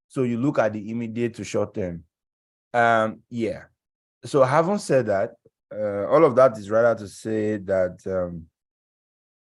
So you look at the immediate to short term. Yeah. So having said that, all of that is rather to say that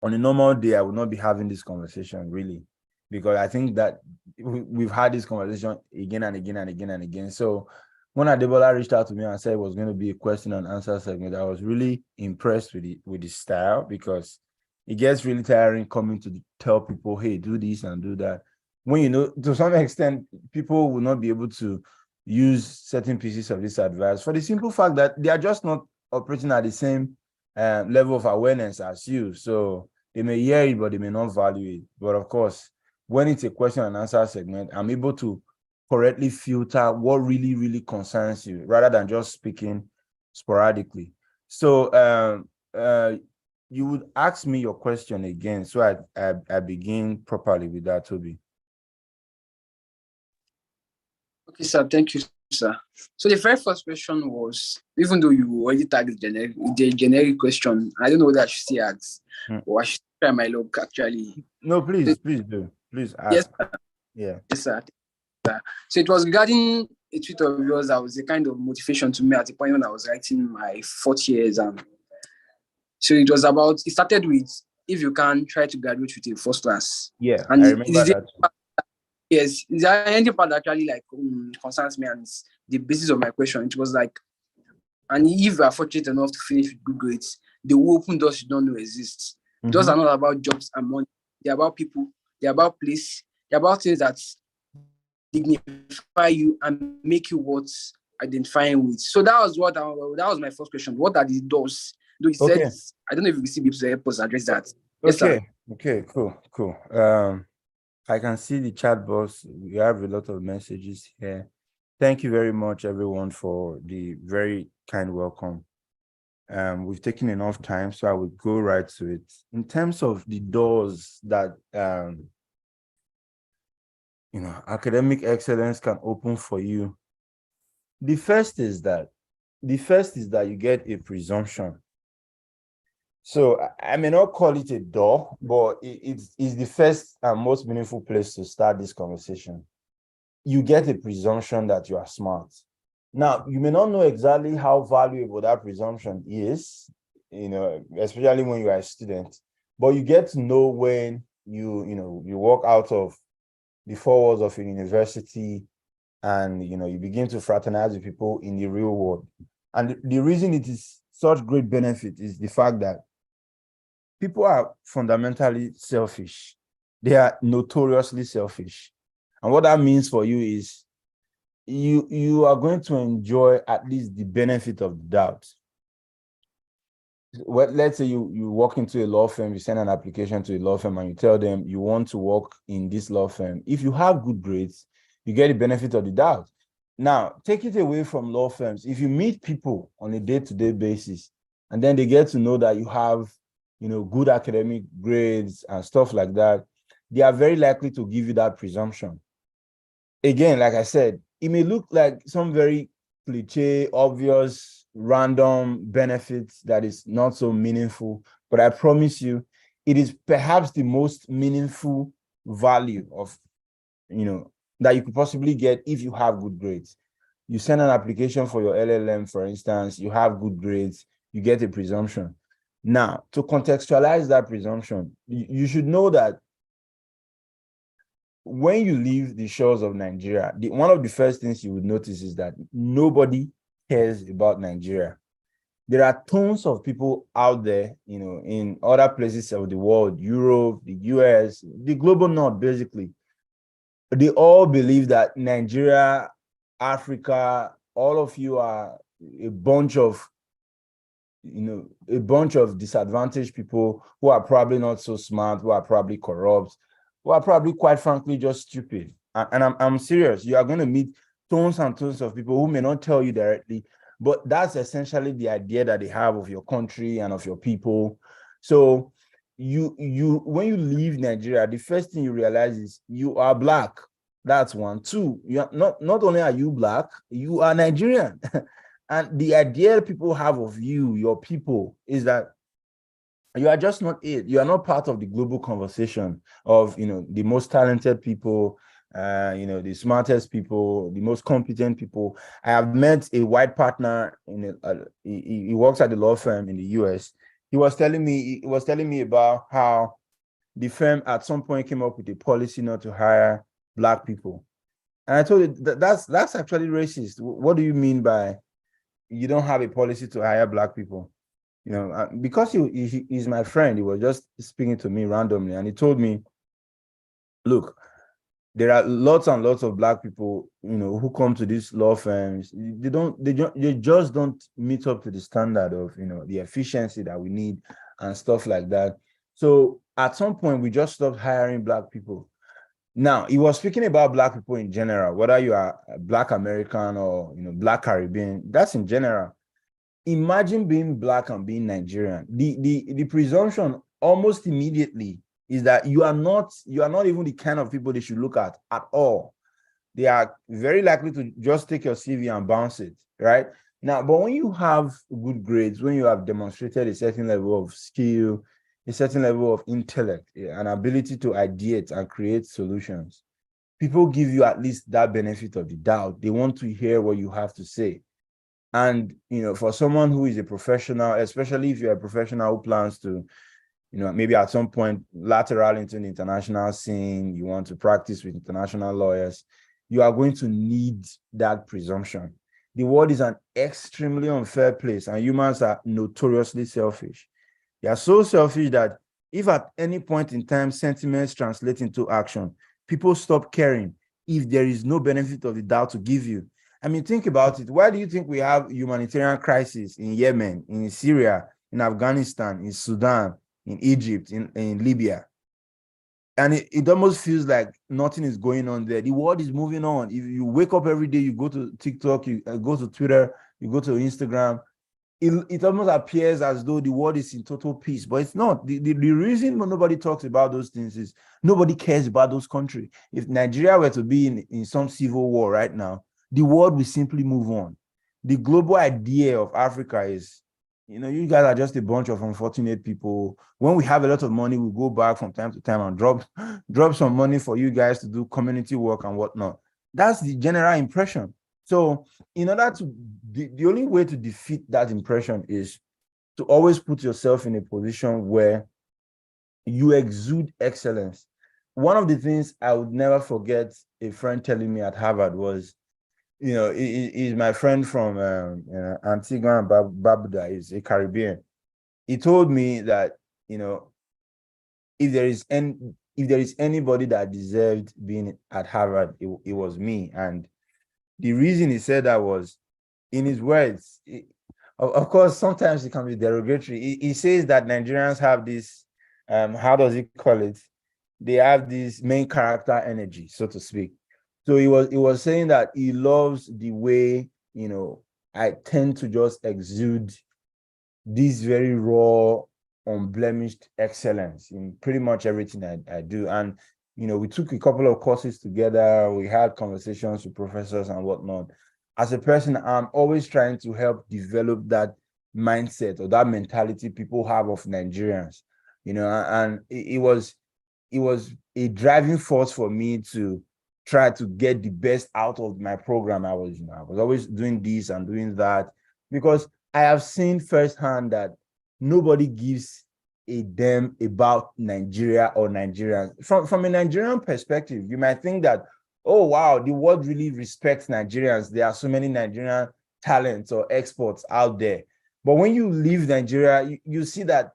on a normal day, I would not be having this conversation really, because I think that we've had this conversation again and again and again and again. So when Adebola reached out to me and said it was going to be a question and answer segment, I was really impressed with the style, because it gets really tiring coming to tell people, hey, do this and do that. When, you know, to some extent, people will not be able to use certain pieces of this advice for the simple fact that they are just not operating at the same level of awareness as you. So they may hear it, but they may not value it. But of course, when it's a question and answer segment, I'm able to correctly filter what really, really concerns you rather than just speaking sporadically. So you would ask me your question again, so I begin properly with that, Toby. Okay, sir. Thank you, sir. So the very first question was, even though you already tagged the generic question, I don't know whether I should still ask or I should try my luck actually. No, please do. Please ask. Yes, sir. Yeah. Yes, sir. So it was regarding a tweet of yours that was a kind of motivation to me at the point when I was writing my fourth year exam. So it was about, it started with, if you can, try to graduate with a first class. Yeah, And I remember that. Yes, is there any part that actually like concerns me, and it's the basis of my question? It was like, and if you are fortunate enough to finish with good grades, they will open doors you don't know exist. Those are not about jobs and money. They're about people. They're about place. They're about things that dignify you and make you worth identifying with. So that was my first question. What are the doors? Though you said, I don't know if you see people help us address that. Yes, sir. Okay, cool. I can see the chat box. We have a lot of messages here. Thank you very much, everyone, for the very kind welcome. We've taken enough time, so I will go right to it. In terms of the doors that academic excellence can open for you, the first is that you get a presumption. So I may not call it a door, but it's the first and most meaningful place to start this conversation. You get a presumption that you are smart. Now, you may not know exactly how valuable that presumption is, especially when you are a student, but you get to know when you walk out of the four walls of a university and, you begin to fraternize with people in the real world. And the reason it is such great benefit is the fact that people are fundamentally selfish. They are notoriously selfish. And what that means for you is you are going to enjoy at least the benefit of the doubt. Well, let's say you walk into a law firm, you send an application to a law firm and you tell them you want to work in this law firm. If you have good grades, you get the benefit of the doubt. Now, take it away from law firms. If you meet people on a day-to-day basis, and then they get to know that you have good academic grades and stuff like that, they are very likely to give you that presumption. Again, like I said, it may look like some very cliche, obvious, random benefits that is not so meaningful, but I promise you, it is perhaps the most meaningful value of, that you could possibly get if you have good grades. You send an application for your LLM, for instance, you have good grades, you get a presumption. Now, to contextualize that presumption, you should know that when you leave the shores of Nigeria, one of the first things you would notice is that nobody cares about Nigeria. There are tons of people out there, in other places of the world, Europe, the US, the global north, basically. They all believe that Nigeria, Africa, all of you are a bunch of disadvantaged people who are probably not so smart, who are probably corrupt, who are probably, quite frankly, just stupid. And I'm serious. You are going to meet tons and tons of people who may not tell you directly, but that's essentially the idea that they have of your country and of your people. So you when you leave Nigeria, the first thing you realize is you are Black. That's one. Two, you are not only are you Black, you are Nigerian. And the idea people have of you, your people, is that you are just not it. You are not part of the global conversation of, the most talented people, the smartest people, the most competent people. I have met a white partner he works at the law firm in the US. He was telling me about how the firm at some point came up with a policy not to hire Black people. And I told it that's actually racist. What do you mean by you don't have a policy to hire Black people? Because he's my friend, he was just speaking to me randomly, and he told me, look, there are lots and lots of Black people, who come to these law firms. They just don't meet up to the standard of, the efficiency that we need and stuff like that. So at some point, we just stopped hiring Black people. Now, he was speaking about Black people in general, whether you are a Black American or, Black Caribbean, that's in general. Imagine being Black and being Nigerian. The presumption almost immediately is that you are not even the kind of people they should look at all. They are very likely to just take your CV and bounce it, right? Now, but when you have good grades, when you have demonstrated a certain level of skill, a certain level of intellect, an ability to ideate and create solutions, people give you at least that benefit of the doubt. They want to hear what you have to say. And, for someone who is a professional, especially if you're a professional who plans to, maybe at some point lateral into the international scene, you want to practice with international lawyers, you are going to need that presumption. The world is an extremely unfair place, and humans are notoriously selfish. They are so selfish that if at any point in time sentiments translate into action, people stop caring if there is no benefit of the doubt to give you. I mean, think about it. Why do you think we have humanitarian crises in Yemen, in Syria, in Afghanistan, in Sudan, in Egypt, in Libya? And it almost feels like nothing is going on there. The world is moving on. If you wake up every day, you go to TikTok, you go to Twitter, you go to Instagram, it almost appears as though the world is in total peace, but it's not. The reason nobody talks about those things is nobody cares about those countries. If Nigeria were to be in some civil war right now, the world will simply move on. The global idea of Africa is, you guys are just a bunch of unfortunate people. When we have a lot of money, we go back from time to time and drop some money for you guys to do community work and whatnot. That's the general impression. So in order to, the only way to defeat that impression is to always put yourself in a position where you exude excellence. One of the things I would never forget a friend telling me at Harvard was, he's my friend from Antigua and Barbuda. He's a Caribbean. He told me that, if there is anybody that deserved being at Harvard, it was me. And the reason he said that was, in his words, of course, sometimes it can be derogatory. He says that Nigerians have this, how does he call it? They have this main character energy, so to speak. So he was saying that he loves the way, I tend to just exude this very raw, unblemished excellence in pretty much everything I do. And, we took a couple of courses together. We had conversations with professors and whatnot. As a person, I'm always trying to help develop that mindset or that mentality people have of Nigerians, and it was a driving force for me to try to get the best out of my program. I was always doing this and doing that, because I have seen firsthand that nobody gives a damn about Nigeria or Nigerians. From a Nigerian perspective, you might think that, oh wow, the world really respects Nigerians. There are so many Nigerian talents or exports out there. But when you leave Nigeria, you see that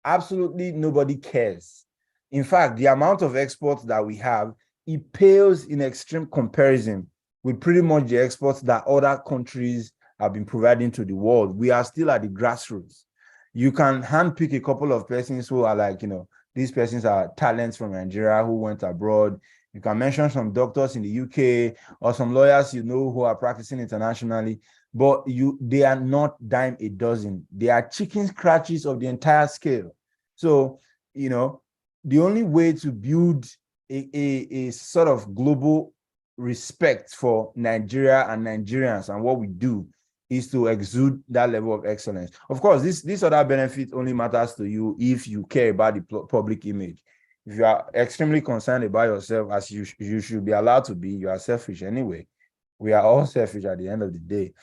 absolutely nobody cares. In fact, the amount of exports that we have, it pales in extreme comparison with pretty much the exports that other countries have been providing to the world. We are still at the grassroots. You can handpick a couple of persons who are like, these persons are talents from Nigeria who went abroad. You can mention some doctors in the UK or some lawyers, who are practicing internationally, but they are not dime a dozen. They are chicken scratches of the entire scale. So, the only way to build a sort of global respect for Nigeria and Nigerians and what we do is to exude that level of excellence. Of course, this other benefit only matters to you if you care about the public image. If you are extremely concerned about yourself, as you should be allowed to be, you are selfish anyway. We are all selfish at the end of the day.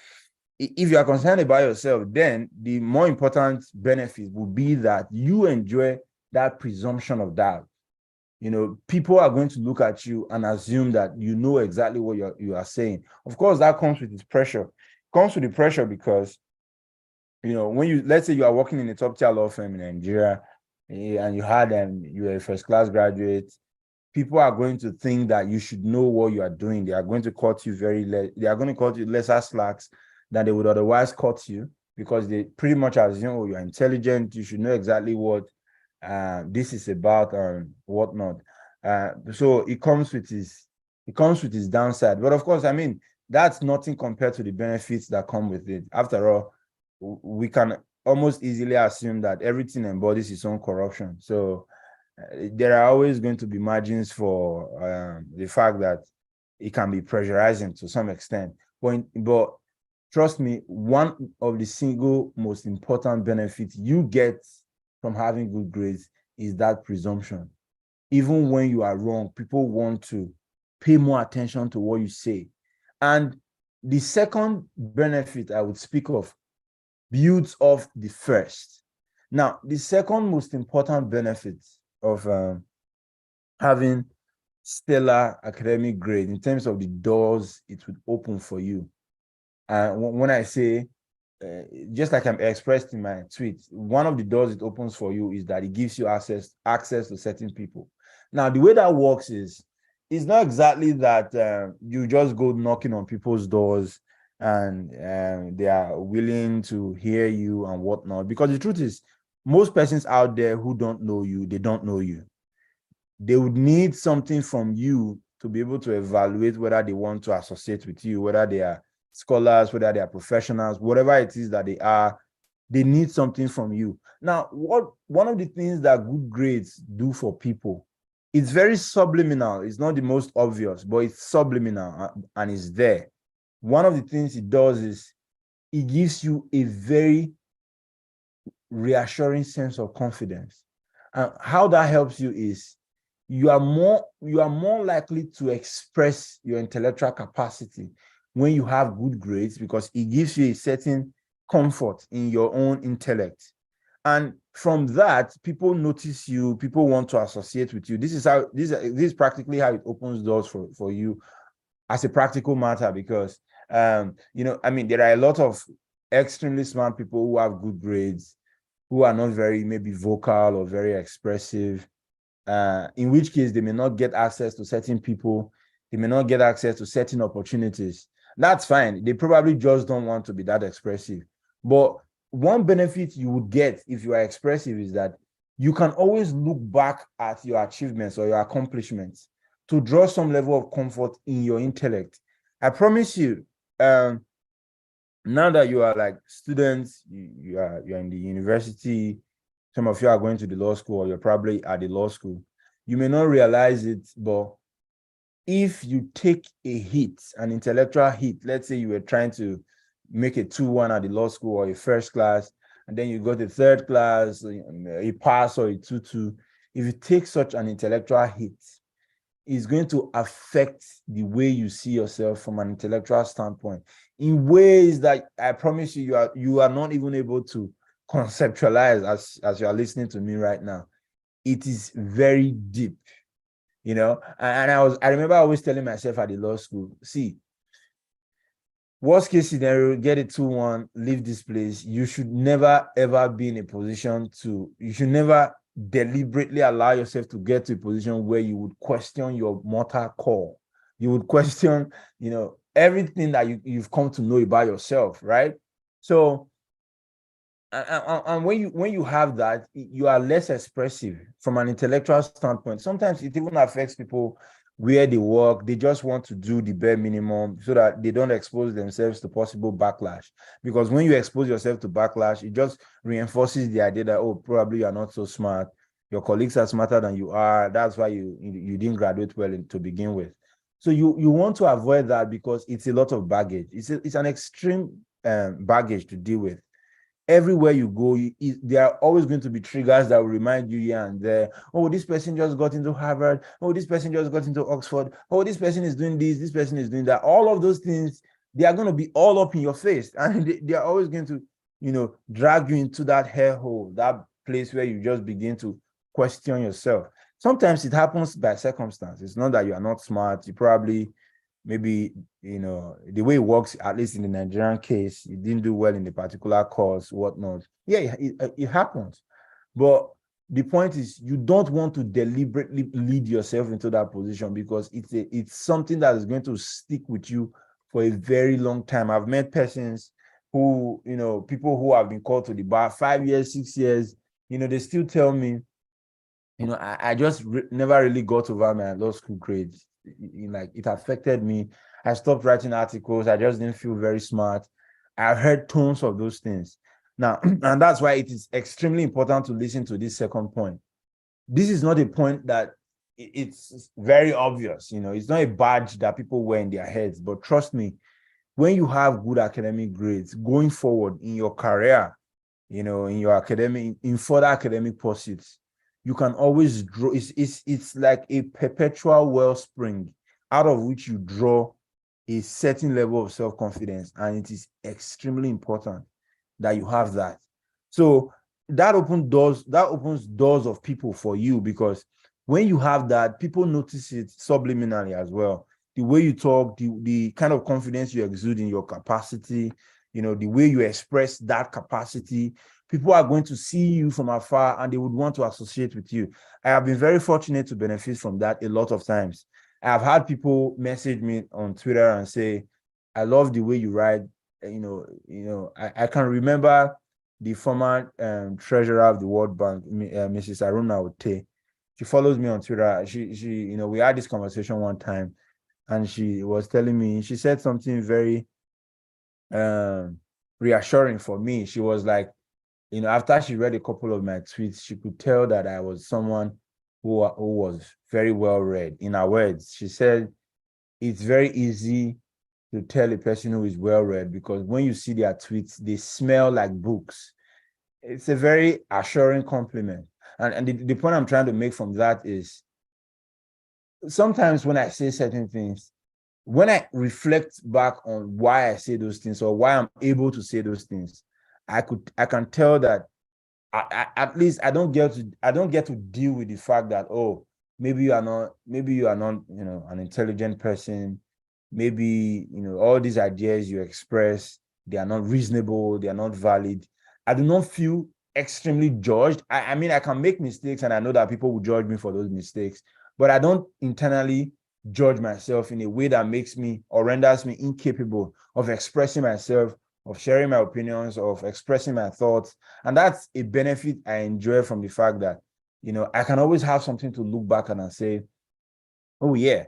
If you are concerned about yourself, then the more important benefit would be that you enjoy that presumption of doubt. People are going to look at you and assume that you know exactly what you are saying. Of course, that comes with its pressure. It comes with the pressure because, when let's say you are working in a top tier law firm in Nigeria, and you're a first class graduate, people are going to think that you should know what you are doing. They are going to cut you they are going to cut you lesser slacks than they would otherwise cut you, because they pretty much assume, oh, you're intelligent, you should know exactly what this is about and whatnot. So it comes with its downside. But of course, I mean, that's nothing compared to the benefits that come with it. After all, we can almost easily assume that everything embodies its own corruption. So there are always going to be margins for the fact that it can be pressurizing to some extent. But trust me, one of the single most important benefits you get from having good grades is that presumption. Even when you are wrong, people want to pay more attention to what you say. And the second benefit I would speak of builds off the first. Now, the second most important benefit of having stellar academic grade in terms of the doors it would open for you. When I say, just like I'm expressed in my tweet, one of the doors it opens for you is that it gives you access to certain people. Now, the way that works is, it's not exactly that you just go knocking on people's doors and they are willing to hear you and whatnot. Because the truth is, most persons out there who don't know you, they don't know you. They would need something from you to be able to evaluate whether they want to associate with you, whether they are scholars, whether they are professionals, whatever it is that they are, they need something from you. Now, one of the things that good grades do for people, it's very subliminal. It's not the most obvious, but it's subliminal and it's there. One of the things it does is it gives you a very reassuring sense of confidence. And how that helps you is you are more likely to express your intellectual capacity when you have good grades, because it gives you a certain comfort in your own intellect. And from that, people notice you, people want to associate with you. This is practically how it opens doors for you as a practical matter, because I mean, there are a lot of extremely smart people who have good grades, who are not very maybe vocal or very expressive, in which case they may not get access to certain people, they may not get access to certain opportunities. That's fine. They probably just don't want to be that expressive. But one benefit you would get if you are expressive is that you can always look back at your achievements or your accomplishments to draw some level of comfort in your intellect. I promise you, now that you are like students, you're in the university, some of you are going to the law school, or you're probably at the law school, you may not realize it, but if you take a hit, an intellectual hit, let's say you were trying to make a 2-1 at the law school or a first class, and then you got a third class, a pass or a 2-2, if you take such an intellectual hit, it's going to affect the way you see yourself from an intellectual standpoint in ways that I promise you are not even able to conceptualize as you are listening to me right now. It is very deep, and I remember always telling myself at the law school, see, worst case scenario, get a 2-1, leave this place. You should never ever be in a position you should never deliberately allow yourself to get to a position where you would question your mortal core. You would question, everything that you've come to know about yourself, right? So, and when you have that, you are less expressive from an intellectual standpoint. Sometimes it even affects people where they work. They just want to do the bare minimum so that they don't expose themselves to possible backlash. Because when you expose yourself to backlash, it just reinforces the idea that, oh, probably you are not so smart. Your colleagues are smarter than you are. That's why you didn't graduate well to begin with. So you want to avoid that, because it's a lot of baggage. It's an extreme baggage to deal with. everywhere you go, there are always going to be triggers that will remind you here and there. Oh, this person just got into Harvard. Oh, this person just got into Oxford. Oh, this person is doing this. This person is doing that. All of those things, they are going to be all up in your face. And they are always going to, drag you into that hair hole, that place where you just begin to question yourself. Sometimes it happens by circumstance. It's not that you are not smart. You probably, maybe, the way it works, at least in the Nigerian case, you didn't do well in the particular course, whatnot. Yeah, it happens. But the point is, you don't want to deliberately lead yourself into that position, because it's something that is going to stick with you for a very long time. I've met persons who, people who have been called to the bar 5 years, 6 years, they still tell me, I just never really got over my law school grades. Like, it affected me. I stopped writing articles. I just didn't feel very smart. I've heard tons of those things. Now, and that's why it is extremely important to listen to this second point. This is not a point that it's very obvious. It's not a badge that people wear in their heads. But trust me, when you have good academic grades going forward in your career, in your academic, in further academic pursuits, you can always draw. It's like a perpetual wellspring out of which you draw a certain level of self-confidence, and it is extremely important that you have that. So that opens doors of people for you, because when you have that, people notice it subliminally as well. The way you talk, the kind of confidence you exude in your capacity, the way you express that capacity, people are going to see you from afar and they would want to associate with you. I have been very fortunate to benefit from that a lot of times. I've had people message me on Twitter and say, I love the way you write. I can remember the former treasurer of the World Bank, Mrs. Aruna Ote. She follows me on Twitter. She, we had this conversation one time, and she was telling me, she said something very reassuring for me. She was like, after she read a couple of my tweets, she could tell that I was someone who was very well read. In her words, she said, it's very easy to tell a person who is well read, because when you see their tweets, they smell like books. It's a very assuring compliment. And the point I'm trying to make from that is, sometimes when I say certain things, when I reflect back on why I say those things, or why I'm able to say those things, I can tell that at least I don't get to deal with the fact that, oh, maybe you are not an intelligent person. Maybe all these ideas you express, they are not reasonable, they are not valid. I do not feel extremely judged. I mean, I can make mistakes, and I know that people will judge me for those mistakes, but I don't internally judge myself in a way that makes me or renders me incapable of expressing myself, of sharing my opinions, of expressing my thoughts. And that's a benefit I enjoy from the fact that, I can always have something to look back and say, oh yeah,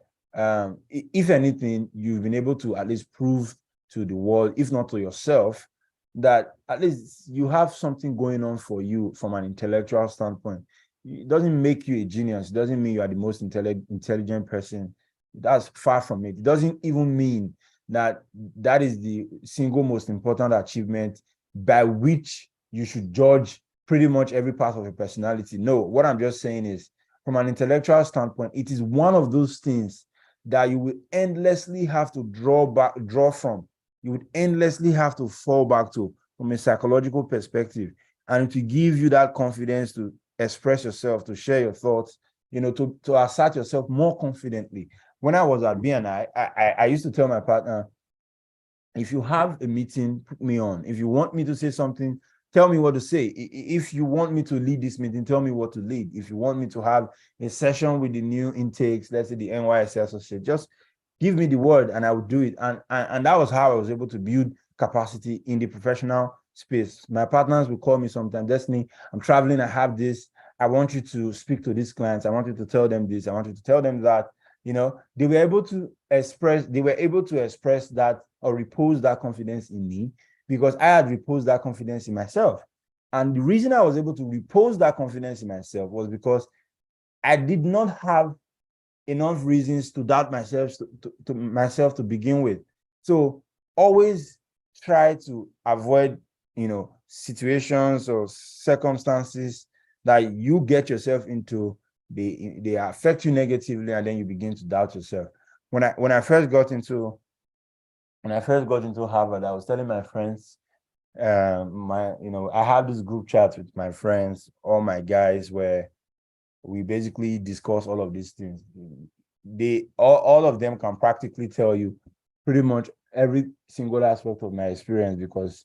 if anything, you've been able to at least prove to the world, if not to yourself, that at least you have something going on for you from an intellectual standpoint. It doesn't make you a genius. It doesn't mean you are the most intelligent person. That's far from it. It doesn't even mean that is the single most important achievement by which you should judge pretty much every part of your personality. No, what I'm just saying is, from an intellectual standpoint, it is one of those things that you will endlessly have to draw from. You would endlessly have to fall back to from a psychological perspective, and to give you that confidence to express yourself, to share your thoughts, to assert yourself more confidently. When I was at BNI, I used to tell my partner, if you have a meeting, put me on. If you want me to say something, tell me what to say. If you want me to lead this meeting, tell me what to lead. If you want me to have a session with the new intakes, let's say the NYSC associate, just give me the word and I will do it. And that was how I was able to build capacity in the professional space. My partners will call me sometimes, Destiny, I'm traveling, I have this. I want you to speak to these clients. I want you to tell them this. I want you to tell them that. They were able to express that, or repose that confidence in me, because I had reposed that confidence in myself. And the reason I was able to repose that confidence in myself was because I did not have enough reasons to doubt myself to myself to begin with. So always try to avoid, situations or circumstances that you get yourself into, they affect you negatively, and then you begin to doubt yourself. When I first got into Harvard, I was telling my friends, I had this group chat with my friends, all my guys, where we basically discuss all of these things. All of them can practically tell you pretty much every single aspect of my experience, because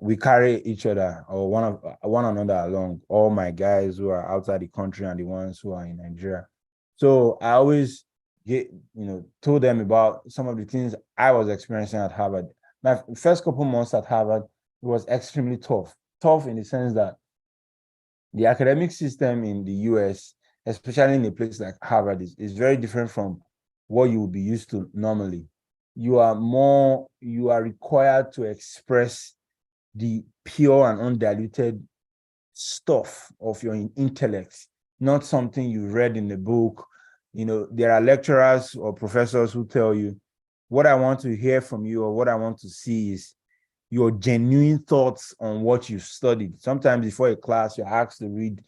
we carry each other or one another along, all my guys who are outside the country and the ones who are in Nigeria. So I always told them about some of the things I was experiencing at Harvard. My first couple months at Harvard was extremely tough. Tough in the sense that the academic system in the US, especially in a place like Harvard, is very different from what you would be used to normally. You are required to express the pure and undiluted stuff of your intellect, not something you read in the book. There are lecturers or professors who tell you, what I want to hear from you or what I want to see is your genuine thoughts on what you've studied. Sometimes before a class, you're asked to read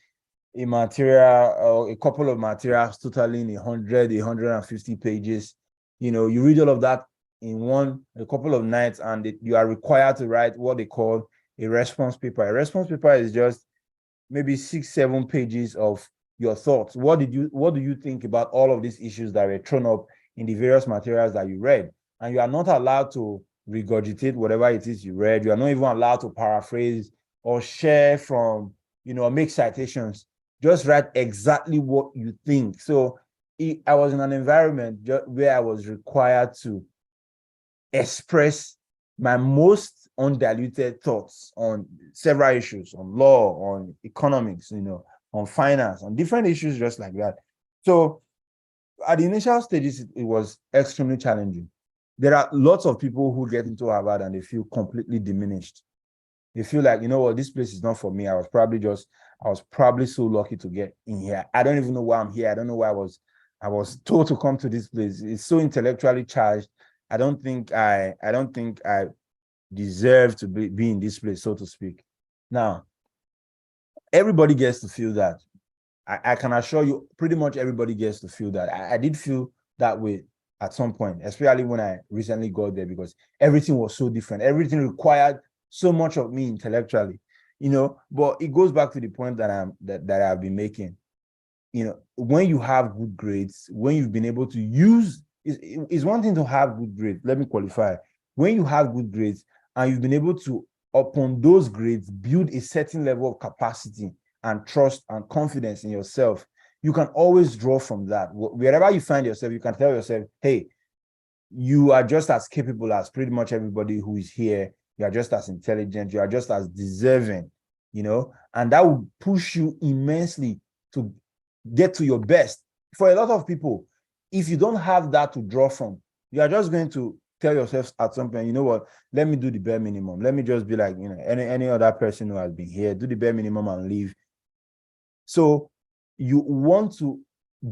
a material or a couple of materials totaling 150 pages. You read all of that in a couple of nights, and you are required to write what they call a response paper. A response paper is just maybe 6-7 pages of your thoughts. What do you think about all of these issues that were thrown up in the various materials that you read? And you are not allowed to regurgitate whatever it is you read. You are not even allowed to paraphrase or share from, or make citations. Just write exactly what you think. So I was in an environment where I was required to express my most undiluted thoughts on several issues, on law, on economics, on finance, on different issues just like that. So at the initial stages, it was extremely challenging. There are lots of people who get into Harvard and they feel completely diminished. They feel like, this place is not for me. I was probably so lucky to get in here. I don't even know why I'm here. I don't know why I was told to come to this place. It's so intellectually charged. I don't think I deserve to be in this place, so to speak. Now, everybody gets to feel that. I can assure you, pretty much everybody gets to feel that. I did feel that way at some point, especially when I recently got there, because everything was so different. Everything required so much of me intellectually, but it goes back to the point that I've been making. When you have good grades, when you've been able to use, it's one thing to have good grades. Let me qualify. When you have good grades and you've been able to, upon those grades, build a certain level of capacity and trust and confidence in yourself, you can always draw from that. Wherever you find yourself, you can tell yourself, hey, you are just as capable as pretty much everybody who is here. You are just as intelligent. You are just as deserving, and that will push you immensely to get to your best. For a lot of people, if you don't have that to draw from, you are just going to tell yourself at some point, you know what, let me do the bare minimum. Let me just be like, any other person who has been here, do the bare minimum and leave. So you want to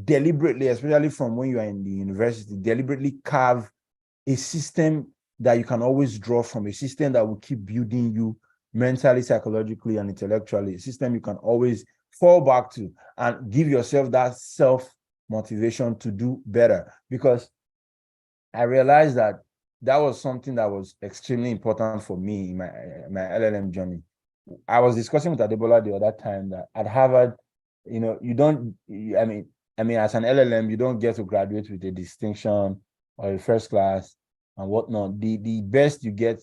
deliberately, especially from when you are in the university, deliberately carve a system that you can always draw from, a system that will keep building you mentally, psychologically, and intellectually, a system you can always fall back to and give yourself that self-motivation to do better. Because I realized that was something that was extremely important for me in my LLM journey. I was discussing with Adebola the other time that at Harvard, you don't, I mean, as an LLM, you don't get to graduate with a distinction or a first class and whatnot. The best you get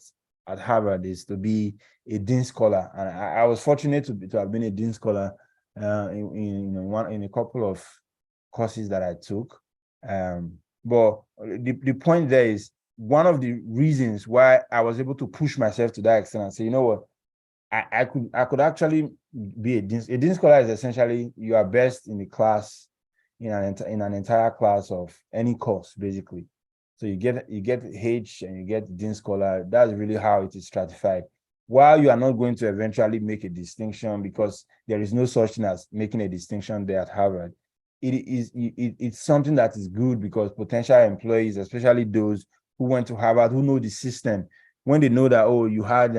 at Harvard is to be a Dean Scholar. And I was fortunate to have been a Dean Scholar in a couple of courses that I took. But the point there is, one of the reasons why I was able to push myself to that extent and say, you know what, I could actually be a Dean Scholar is essentially you are best in the class in an entire class of any course, basically. So you get H and you get Dean Scholar. That's really how it is stratified. While you are not going to eventually make a distinction, because there is no such thing as making a distinction there at Harvard, it's something that is good, because potential employees, especially those who went to Harvard, who know the system, when they know that, oh, you had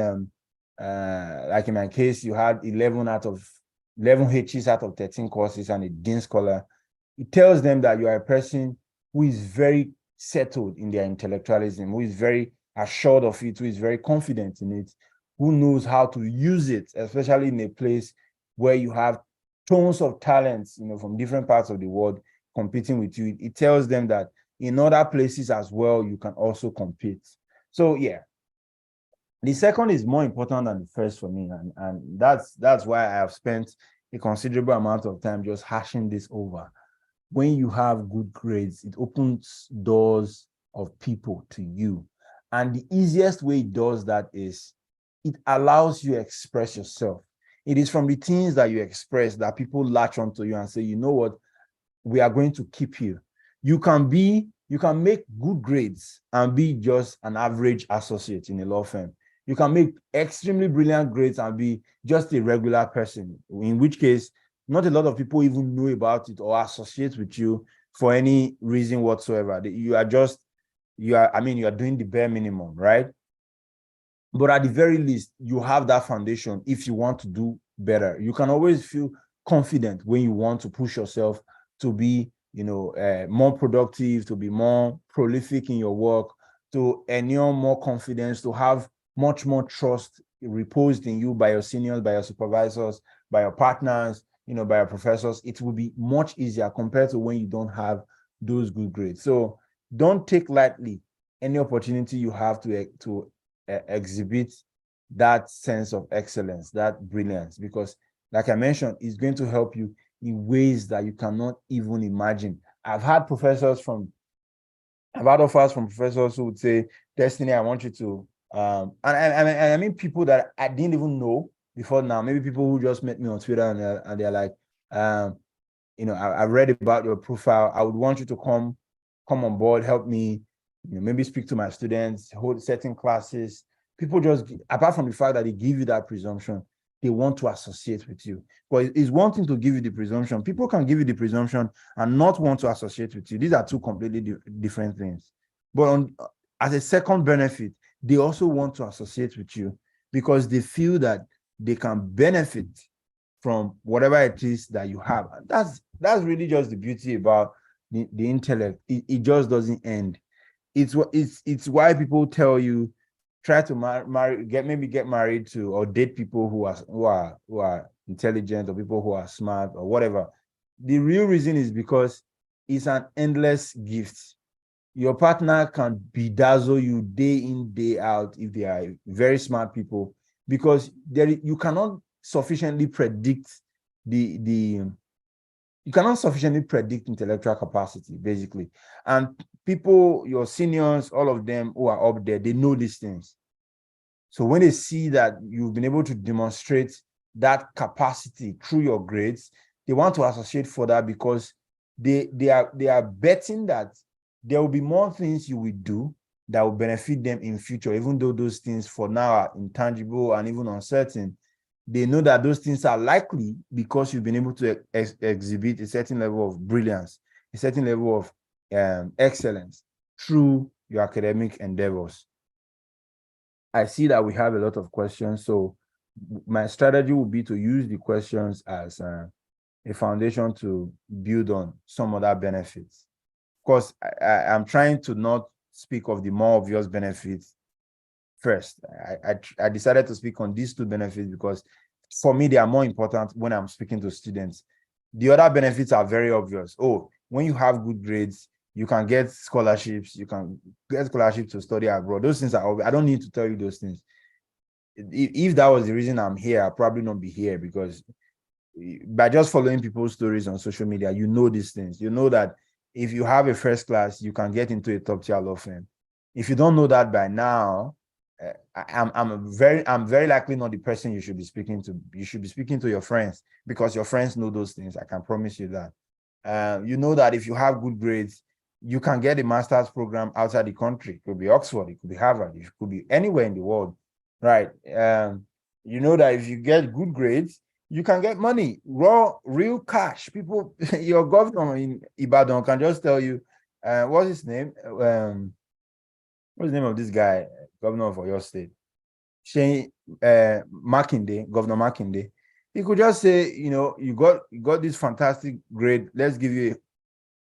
Like in my case, you had 11 Hs out of 13 courses and a Dean Scholar. It tells them that you are a person who is very settled in their intellectualism, who is very assured of it, who is very confident in it, who knows how to use it, especially in a place where you have tons of talents, from different parts of the world competing with you. It tells them that in other places as well, you can also compete. So yeah, the second is more important than the first for me, and that's why I have spent a considerable amount of time just hashing this over. When you have good grades, it opens doors of people to you. And the easiest way it does that is it allows you to express yourself. It is from the things that you express that people latch onto you and say, you know what, we are going to keep you. You can make good grades and be just an average associate in a law firm. You can make extremely brilliant grades and be just a regular person, in which case, not a lot of people even know about it or associate with you for any reason whatsoever. You are doing the bare minimum, right? But at the very least, you have that foundation if you want to do better. You can always feel confident when you want to push yourself to be, more productive, to be more prolific in your work, to earn more confidence, to have much more trust reposed in you by your seniors, by your supervisors, by your partners, by your professors. It will be much easier compared to when you don't have those good grades. So don't take lightly any opportunity you have to exhibit that sense of excellence, that brilliance, because like I mentioned, it's going to help you in ways that you cannot even imagine. I've had offers from professors who would say, Destiny, I want you to, and I mean people that I didn't even know before now, maybe people who just met me on Twitter and they're like, I read about your profile. I would want you to come on board, help me, maybe speak to my students, hold certain classes. People just, apart from the fact that they give you that presumption, they want to associate with you. But it's one thing to give you the presumption. People can give you the presumption and not want to associate with you. These are two completely different things. But as a second benefit, they also want to associate with you because they feel that they can benefit from whatever it is that you have. That's really just the beauty about the intellect. It just doesn't end. It's why people tell you try to get married to or date people who are intelligent or people who are smart or whatever. The real reason is because it's an endless gift. Your partner can bedazzle you day in, day out if they are very smart people, because you cannot sufficiently predict you cannot sufficiently predict intellectual capacity, basically. And people, your seniors, all of them who are up there, they know these things. So when they see that you've been able to demonstrate that capacity through your grades, they want to associate further because they are betting that there will be more things you will do that will benefit them in future, even though those things for now are intangible and even uncertain. They know that those things are likely because you've been able to exhibit a certain level of brilliance, a certain level of excellence through your academic endeavors. I see that we have a lot of questions, so my strategy would be to use the questions as a foundation to build on some other benefits. Of course, I'm trying to not speak of the more obvious benefits first. I decided to speak on these two benefits because for me, they are more important when I'm speaking to students. The other benefits are very obvious. Oh, when you have good grades, you can get scholarships. You can get scholarships to study abroad. Those things are obvious. I don't need to tell you those things. If that was the reason I'm here, I'll probably not be here, because by just following people's stories on social media, you know these things. You know that if you have a first class, you can get into a top tier law firm. If you don't know that by now, I'm very likely not the person you should be speaking to. You should be speaking to your friends, because your friends know those things. I can promise you that. You know that if you have good grades, you can get a master's program outside the country. It could be Oxford, it could be Harvard, it could be anywhere in the world, right? You know that if you get good grades, you can get money, real cash. People, your governor in Ibadan can just tell you, what's his name? What's the name of this guy, governor of your state? Governor Makinde, he could just say, you got this fantastic grade. Let's give you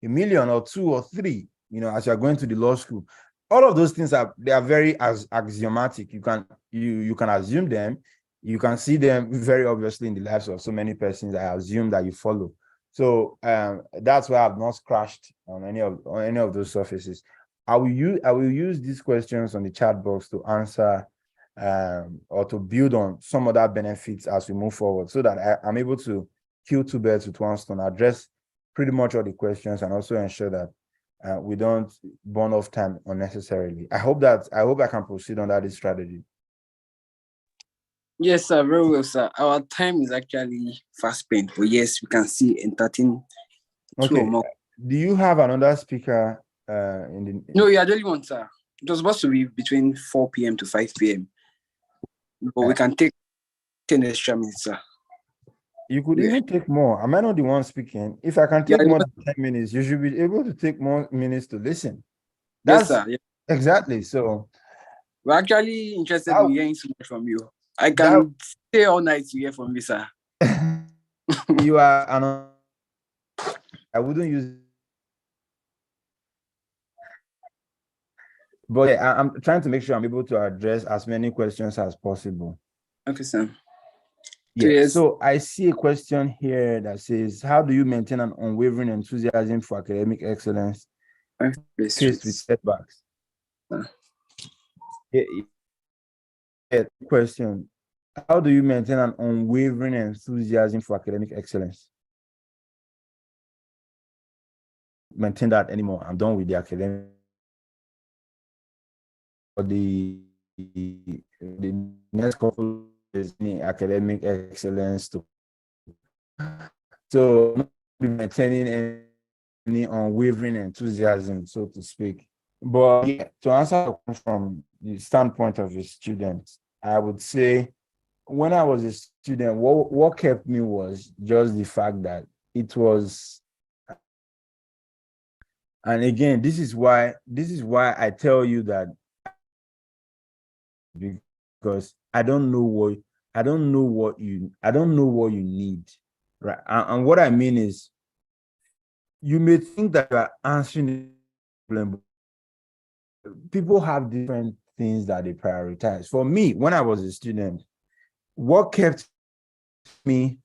a million or two or three, as you're going to the law school. All of those things are very axiomatic. You can assume them. You can see them very obviously in the lives of so many persons I assume that you follow. So that's why I've not scratched on any of those surfaces. I will use these questions on the chat box to answer or to build on some other benefits as we move forward, so that I'm able to kill two birds with one stone, address pretty much all the questions, and also ensure that we don't burn off time unnecessarily. I hope I can proceed under this strategy. Yes, sir, very well, sir. Our time is actually fast spent, but yes, we can see entertain two or Okay. more. Do you have another speaker No, you are the only one, sir. It was supposed to be between 4 p.m. to 5 p.m. But we can take 10 extra minutes, sir. You could even take more. Am I not the one speaking? If I can take more than 10 minutes, you should be able to take more minutes to listen. Yes, sir. Yeah. Exactly. So we're actually interested in hearing so much from you. I can stay all night to hear from you, sir. You are I wouldn't use, but yeah, I'm trying to make sure I'm able to address as many questions as possible. Okay, sir. Yeah. So I see a question here that says, how do you maintain an unwavering enthusiasm for academic excellence faced with setbacks? Question. How do you maintain an unwavering enthusiasm for academic excellence? Maintain that anymore. I'm done with the academic. The next couple is academic excellence so not maintaining any unwavering enthusiasm, so to speak. But yeah, to answer from the standpoint of a student, I would say when I was a student, what kept me was just the fact that it was, and again, this is why I tell you that, because I don't know what you need, right? And what I mean is, you may think that you are answering the problem. People have different things that they prioritize. For me, when I was a student, what kept me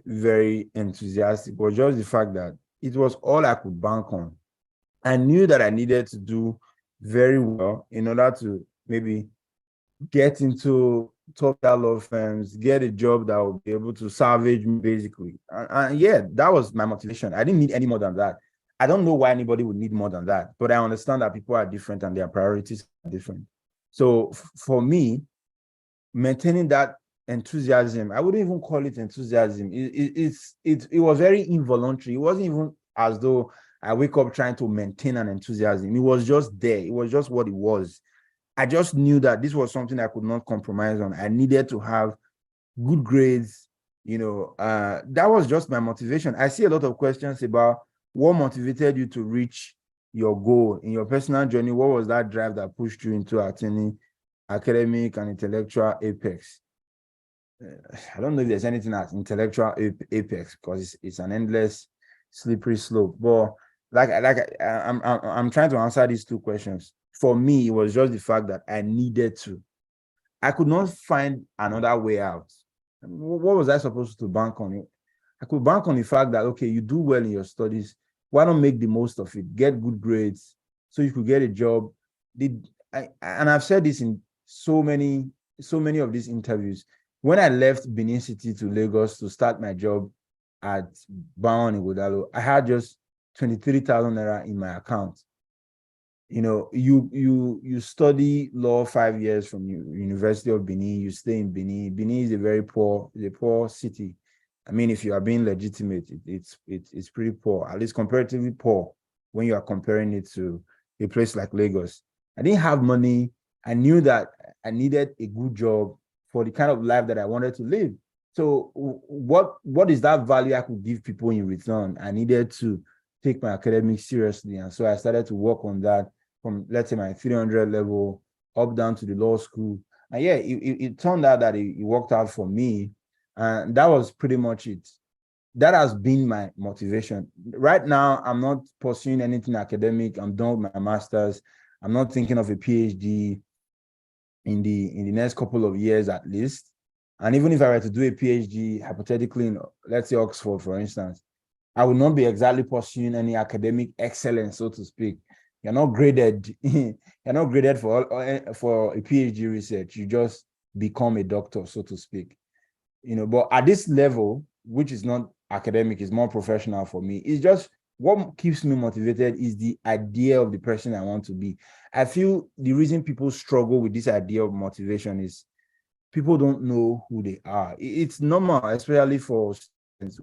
very enthusiastic was just the fact that it was all I could bank on. I knew that I needed to do very well in order to maybe get into top law firms, get a job that would be able to salvage me, basically. And yeah, that was my motivation. I didn't need any more than that. I don't know why anybody would need more than that, but I understand that people are different and their priorities are different. So for me, maintaining that enthusiasm, I wouldn't even call it enthusiasm. It was very involuntary. It wasn't even as though I wake up trying to maintain an enthusiasm. It was just there. It was just what it was. I just knew that this was something I could not compromise on. I needed to have good grades. That was just my motivation. I see a lot of questions about what motivated you to reach your goal in your personal journey. What was that drive that pushed you into attaining academic and intellectual apex? I don't know if there's anything as intellectual apex, because it's an endless slippery slope. But I'm trying to answer these two questions. For me, it was just the fact that I needed to. I could not find another way out. What was I supposed to bank on? I could bank on the fact that, okay, you do well in your studies. Why not make the most of it? Get good grades so you could get a job. And I've said this in so many of these interviews. When I left Benin City to Lagos to start my job at Baon in Godalo, I had just 23,000 naira in my account. You study law 5 years from University of Benin, you stay in Benin. Benin is a poor city. I mean, if you are being legitimate, it's pretty poor, at least comparatively poor when you are comparing it to a place like Lagos. I didn't have money. I knew that I needed a good job for the kind of life that I wanted to live. So what is that value I could give people in return? I needed to take my academics seriously. And so I started to work on that from, let's say, my 300 level up down to the law school. And yeah, it turned out that it worked out for me. And that was pretty much it. That has been my motivation. Right now, I'm not pursuing anything academic. I'm done with my master's. I'm not thinking of a PhD in the next couple of years at least. And even if I were to do a PhD, hypothetically, in, let's say Oxford, for instance, I would not be exactly pursuing any academic excellence, so to speak. You're not graded. You're not graded for a PhD research. You just become a doctor, so to speak. But at this level, which is not academic, is more professional for me. It's just what keeps me motivated is the idea of the person I want to be. I feel the reason people struggle with this idea of motivation is people don't know who they are. It's normal, especially for students.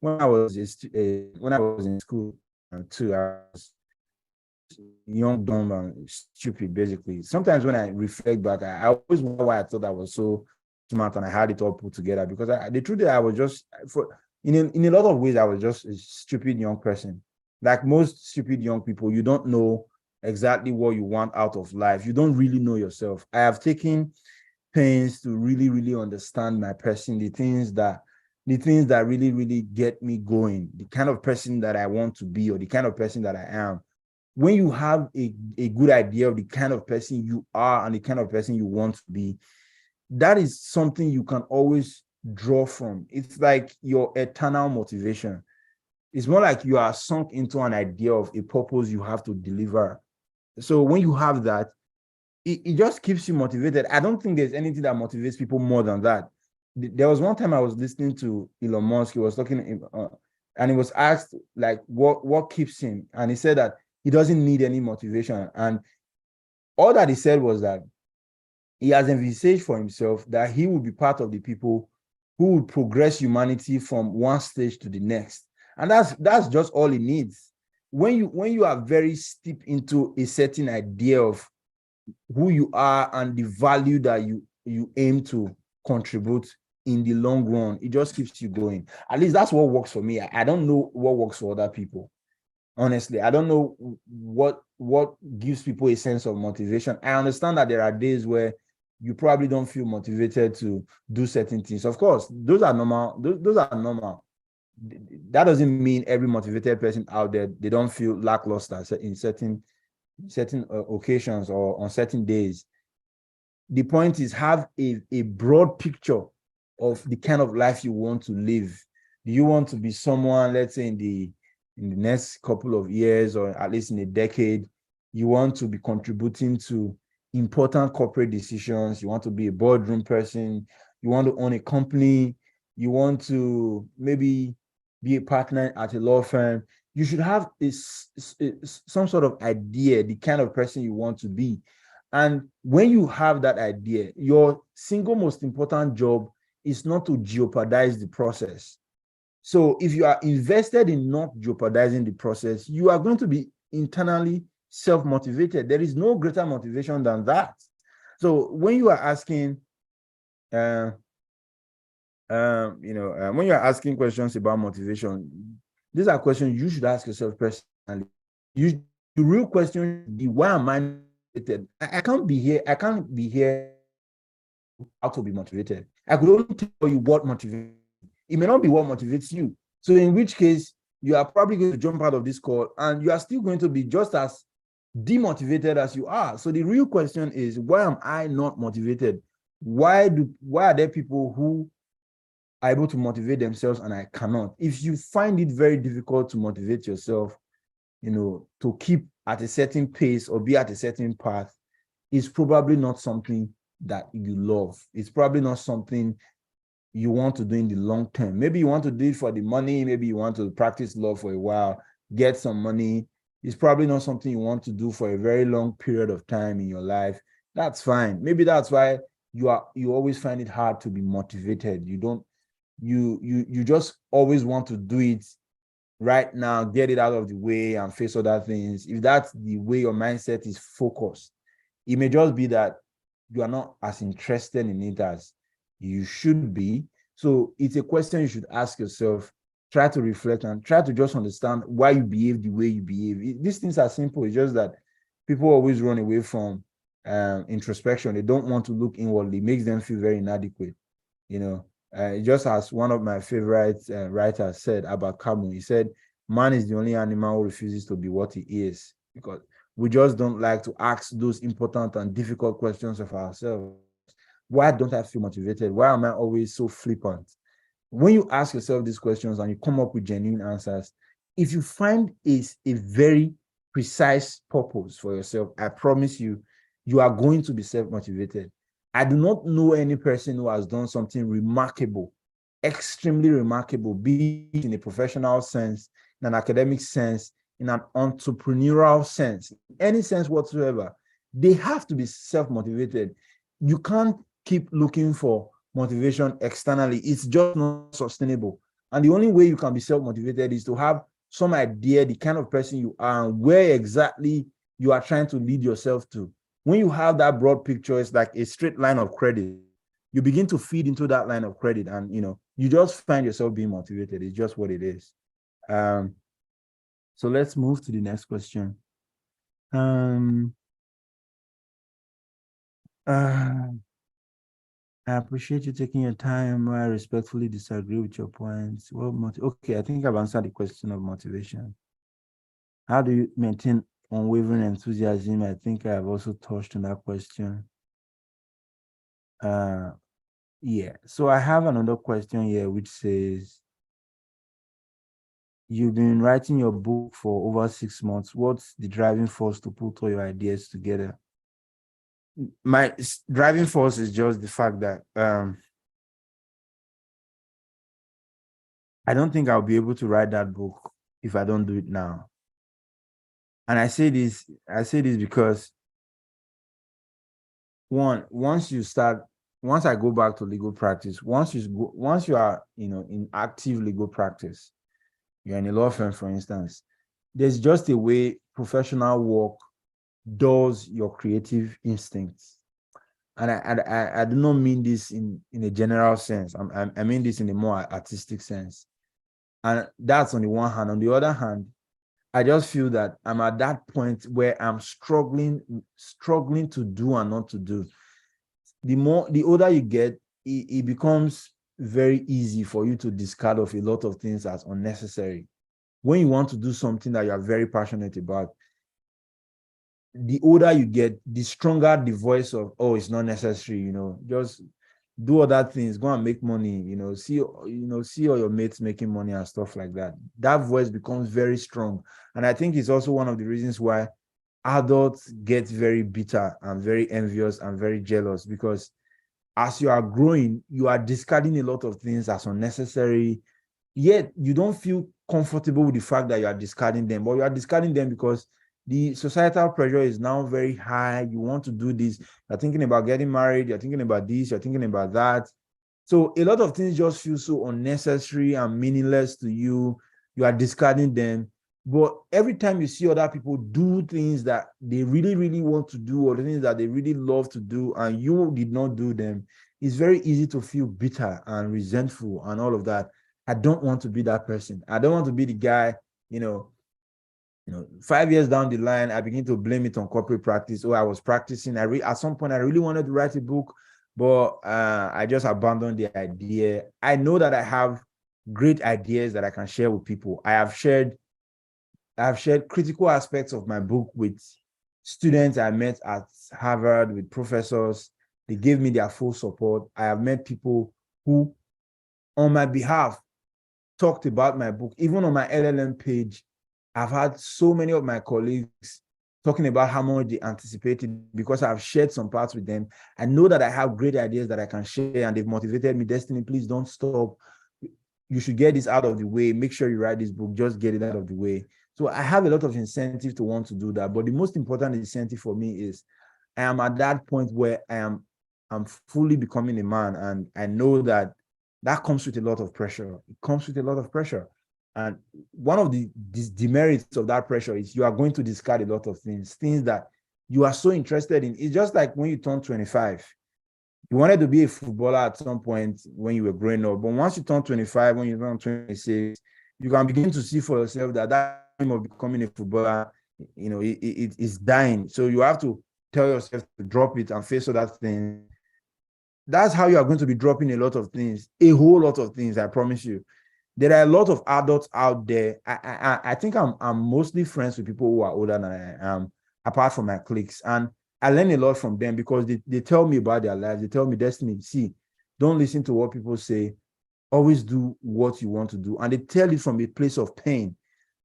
When I was in school too, I was young, dumb, and stupid, basically. Sometimes when I reflect back, I always wonder why I thought I was so smart and I had it all put together, because the truth is I was just, in a lot of ways, I was just a stupid young person. Like most stupid young people, you don't know exactly what you want out of life. You don't really know yourself. I have taken pains to really, really understand my person, the things that really, really get me going, the kind of person that I want to be, or the kind of person that I am. When you have a good idea of the kind of person you are and the kind of person you want to be, that is something you can always draw from. It's like your eternal motivation. It's more like you are sunk into an idea of a purpose you have to deliver. So when you have that, it just keeps you motivated. I don't think there's anything that motivates people more than that. There was one time I was listening to Elon Musk. He was talking, and he was asked like, what keeps him, and he said that he doesn't need any motivation. And all that he said was that he has envisaged for himself that he will be part of the people who will progress humanity from one stage to the next. And that's just all he needs. When you are very steep into a certain idea of who you are and the value that you aim to contribute in the long run, it just keeps you going. At least that's what works for me. I don't know what works for other people. Honestly, I don't know what gives people a sense of motivation. I understand that there are days where you probably don't feel motivated to do certain things. Of course, those are normal. Those are normal. That doesn't mean every motivated person out there, they don't feel lackluster in certain occasions or on certain days. The point is, have a broad picture of the kind of life you want to live. Do you want to be someone, let's say in the next couple of years, or at least in a decade, you want to be contributing to important corporate decisions? You want to be a boardroom person? You want to own a company? You want to maybe be a partner at a law firm? You should have some sort of idea, the kind of person you want to be. And when you have that idea, your single most important job is not to jeopardize the process. So if you are invested in not jeopardizing the process, you are going to be internally self-motivated. There is no greater motivation than that. So when you are asking, when you are asking questions about motivation, these are questions you should ask yourself personally. The real question should be, why am I motivated? I can't be here how to be motivated. I could only tell you what motivates. It may not be what motivates you. So in which case, you are probably going to jump out of this call and you are still going to be just as demotivated as you are. So the real question is, why am I not motivated? Why are there people who are able to motivate themselves and I cannot? If you find it very difficult to motivate yourself, to keep at a certain pace or be at a certain path, it's probably not something that you love. It's probably not something you want to do in the long term. Maybe you want to do it for the money. Maybe you want to practice law for a while, get some money. It's probably not something you want to do for a very long period of time in your life. That's fine. Maybe that's why you always find it hard to be motivated. You just always want to do it right now, get it out of the way and face other things. If that's the way your mindset is focused, it may just be that you are not as interested in it as you should be. So it's a question you should ask yourself. Try to reflect and try to just understand why you behave the way you behave. These things are simple. It's just that people always run away from introspection. They don't want to look inwardly. It makes them feel very inadequate. Just as one of my favorite writers said about Camus, he said, man is the only animal who refuses to be what he is, because we just don't like to ask those important and difficult questions of ourselves. Why don't I feel motivated? Why am I always so flippant? When you ask yourself these questions and you come up with genuine answers, if you find a very precise purpose for yourself, I promise you, you are going to be self-motivated. I do not know any person who has done something remarkable, extremely remarkable, be it in a professional sense, in an academic sense, in an entrepreneurial sense, any sense whatsoever. They have to be self-motivated. You can't keep looking for motivation externally. It's just not sustainable. And the only way you can be self-motivated is to have some idea, the kind of person you are, and where exactly you are trying to lead yourself to. When you have that broad picture, it's like a straight line of credit. You begin to feed into that line of credit, and you just find yourself being motivated. It's just what it is. So let's move to the next question. I appreciate you taking your time. I respectfully disagree with your points. Okay, I think I've answered the question of motivation. How do you maintain unwavering enthusiasm? I think I've also touched on that question. Yeah. So I have another question here, which says, you've been writing your book for over 6 months. What's the driving force to put all your ideas together? My driving force is just the fact that I don't think I'll be able to write that book if I don't do it now. And I say this because once I go back to legal practice, once you are, in active legal practice, you're in a law firm, for instance, there's just a way professional work does your creative instincts. And I do not mean this in a general sense. I mean this in a more artistic sense. And that's on the one hand. On the other hand, I just feel that I'm at that point where I'm struggling to do and not to do. The older you get, it becomes very easy for you to discard of a lot of things as unnecessary. When you want to do something that you are very passionate about, the older you get, the stronger the voice of, oh, it's not necessary, just do other things, go and make money, see all your mates making money and stuff like that. That voice becomes very strong. And I think it's also one of the reasons why adults get very bitter and very envious and very jealous, because as you are growing, you are discarding a lot of things as unnecessary, yet you don't feel comfortable with the fact that you are discarding them, but you are discarding them because the societal pressure is now very high. You want to do this. You're thinking about getting married. You're thinking about this. You're thinking about that. So a lot of things just feel so unnecessary and meaningless to you. You are discarding them. But every time you see other people do things that they really, really want to do, or the things that they really love to do, and you did not do them, it's very easy to feel bitter and resentful and all of that. I don't want to be that person. I don't want to be the guy, 5 years down the line, I begin to blame it on corporate practice. Oh, I was practicing. At some point, I really wanted to write a book, but I just abandoned the idea. I know that I have great ideas that I can share with people. I have shared critical aspects of my book with students I met at Harvard, with professors. They gave me their full support. I have met people who, on my behalf, talked about my book. Even on my LLM page, I've had so many of my colleagues talking about how much they anticipated, because I've shared some parts with them. I know that I have great ideas that I can share, and they've motivated me. Destiny, please don't stop. You should get this out of the way. Make sure you write this book. Just get it out of the way. So I have a lot of incentive to want to do that. But the most important incentive for me is I am at that point where I'm fully becoming a man, and I know that comes with a lot of pressure. It comes with a lot of pressure. And one of the demerits of that pressure is you are going to discard a lot of things that you are so interested in. It's just like when you turn 25. You wanted to be a footballer at some point when you were growing up. But once you turn 25, when you turn 26, you can begin to see for yourself that dream of becoming a footballer, it is dying. So you have to tell yourself to drop it and face other things, that's how you are going to be dropping a lot of things, a whole lot of things, I promise you. There are a lot of adults out there. I think I'm mostly friends with people who are older than I am, apart from my cliques. And I learn a lot from them because they tell me about their lives. They tell me, Destiny, see, don't listen to what people say. Always do what you want to do. And they tell it from a place of pain.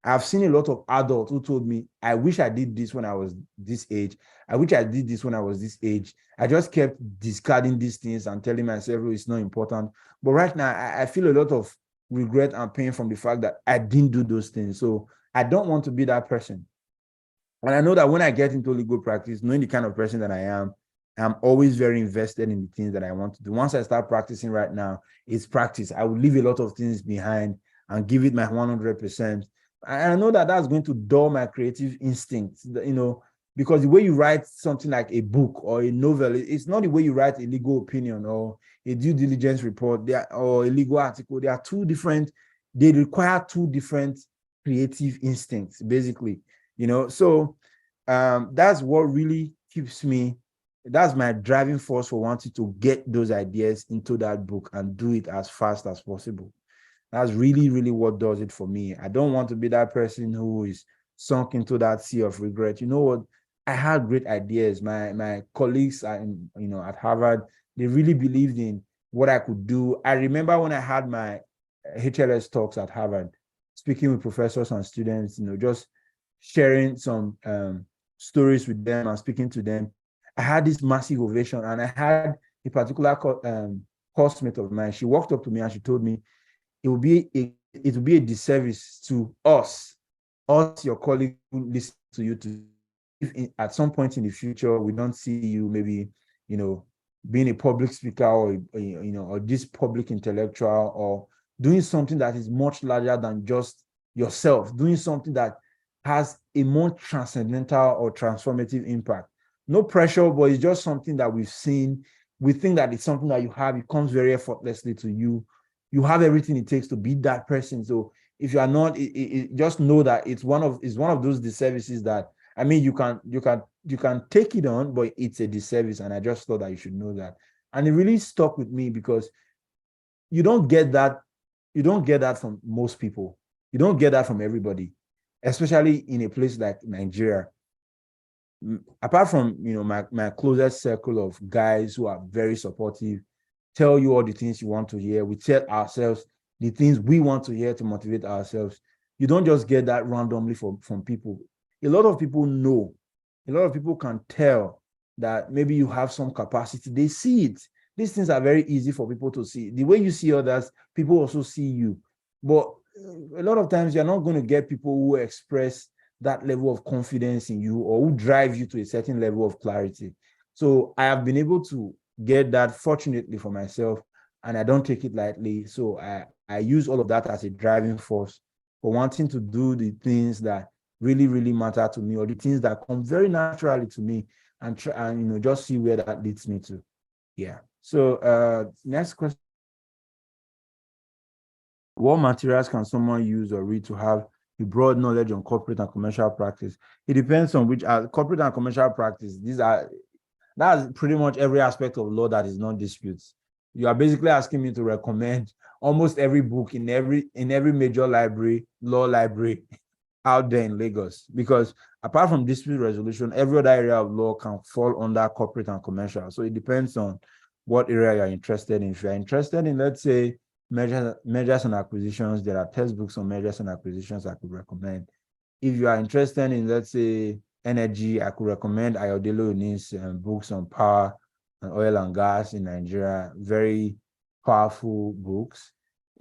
I've seen a lot of adults who told me, I wish I did this when I was this age. I wish I did this when I was this age. I just kept discarding these things and telling myself, oh, it's not important. But right now, I feel a lot of regret and pain from the fact that I didn't do those things. So I don't want to be that person. And I know that when I get into legal practice, knowing the kind of person that I am, I'm always very invested in the things that I want to do. Once I start practicing right now, it's practice. I will leave a lot of things behind and give it my 100%. And I know that that's going to dull my creative instincts, because the way you write something like a book or a novel, it's not the way you write a legal opinion or a due diligence report or a legal article. They require two different creative instincts, basically, So that's what really keeps me, that's my driving force for wanting to get those ideas into that book and do it as fast as possible. That's really, really what does it for me. I don't want to be that person who is sunk into that sea of regret. You know what? I had great ideas. My colleagues at Harvard, they really believed in what I could do. I remember when I had my HLS talks at Harvard, speaking with professors and students, just sharing some stories with them and speaking to them. I had this massive ovation, and I had a particular coursemate of mine. She walked up to me and she told me, it will be a disservice to us, your colleagues who listen to you, if at some point in the future we don't see you maybe, being a public speaker or this public intellectual or doing something that is much larger than just yourself, doing something that has a more transcendental or transformative impact. No pressure, but it's just something that we've seen. We think that it's something that you have. It comes very effortlessly to you. You have everything it takes to be that person. So if you are not, just know that it's one of those disservices that, I mean, you can take it on, but it's a disservice. And I just thought that you should know that. And it really stuck with me because you don't get that from most people. You don't get that from everybody, especially in a place like Nigeria. Apart from my closest circle of guys who are very supportive, tell you all the things you want to hear. We tell ourselves the things we want to hear to motivate ourselves. You don't just get that randomly from people. A lot of people know. A lot of people can tell that maybe you have some capacity. They see it. These things are very easy for people to see. The way you see others, people also see you. But a lot of times you're not going to get people who express that level of confidence in you or who drive you to a certain level of clarity. So I have been able to get that, fortunately for myself, and I don't take it lightly. So I use all of that as a driving force for wanting to do the things that really, really matter to me, or the things that come very naturally to me, and try and just see where that leads me to. Yeah. So next question. What materials can someone use or read to have a broad knowledge on corporate and commercial practice? It depends on which corporate and commercial practice. That's pretty much every aspect of law that is non-disputes. You are basically asking me to recommend almost every book in every major law library out there in Lagos, because apart from dispute resolution, every other area of law can fall under corporate and commercial. So it depends on what area you're interested in. If you're interested in, let's say, mergers and acquisitions, there are textbooks on mergers and acquisitions I could recommend. If you are interested in, let's say, energy, I could recommend Ayodele Oni's books on power and oil and gas in Nigeria. Very powerful books.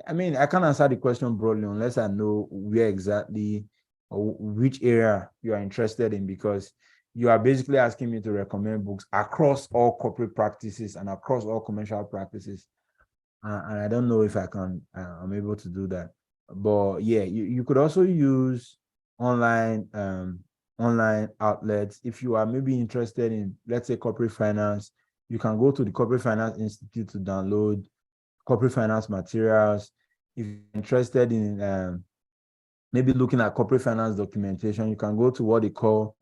I mean, I can't answer the question broadly unless I know where exactly or which area you are interested in, because you are basically asking me to recommend books across all corporate practices and across all commercial practices. And I don't know if I'm able to do that. But yeah, you could also use online outlets. If you are maybe interested in, let's say, corporate finance, you can go to the Corporate Finance Institute to download corporate finance materials. If you're interested in maybe looking at corporate finance documentation, you can go to what they call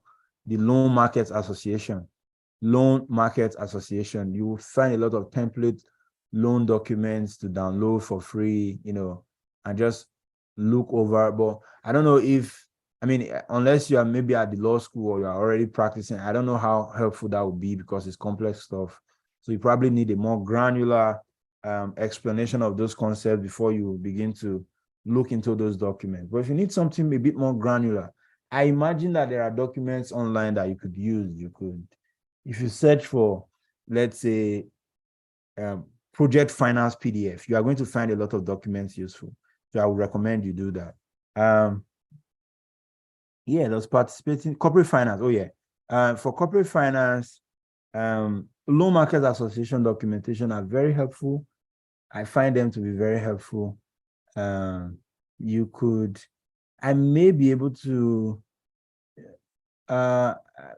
the Loan Markets Association. Loan Market Association. You will find a lot of template loan documents to download for free, and just look over. But I don't know if, I mean, unless you are maybe at the law school or you are already practicing, I don't know how helpful that would be because it's complex stuff. So you probably need a more granular explanation of those concepts before you begin to look into those documents. But if you need something a bit more granular, I imagine that there are documents online that you could use. If you search for, let's say, project finance PDF, you are going to find a lot of documents useful. So I would recommend you do that. Yeah, those participating corporate finance. Oh yeah. For corporate finance, loan market association documentation are very helpful. I find them to be very helpful. I may be able to,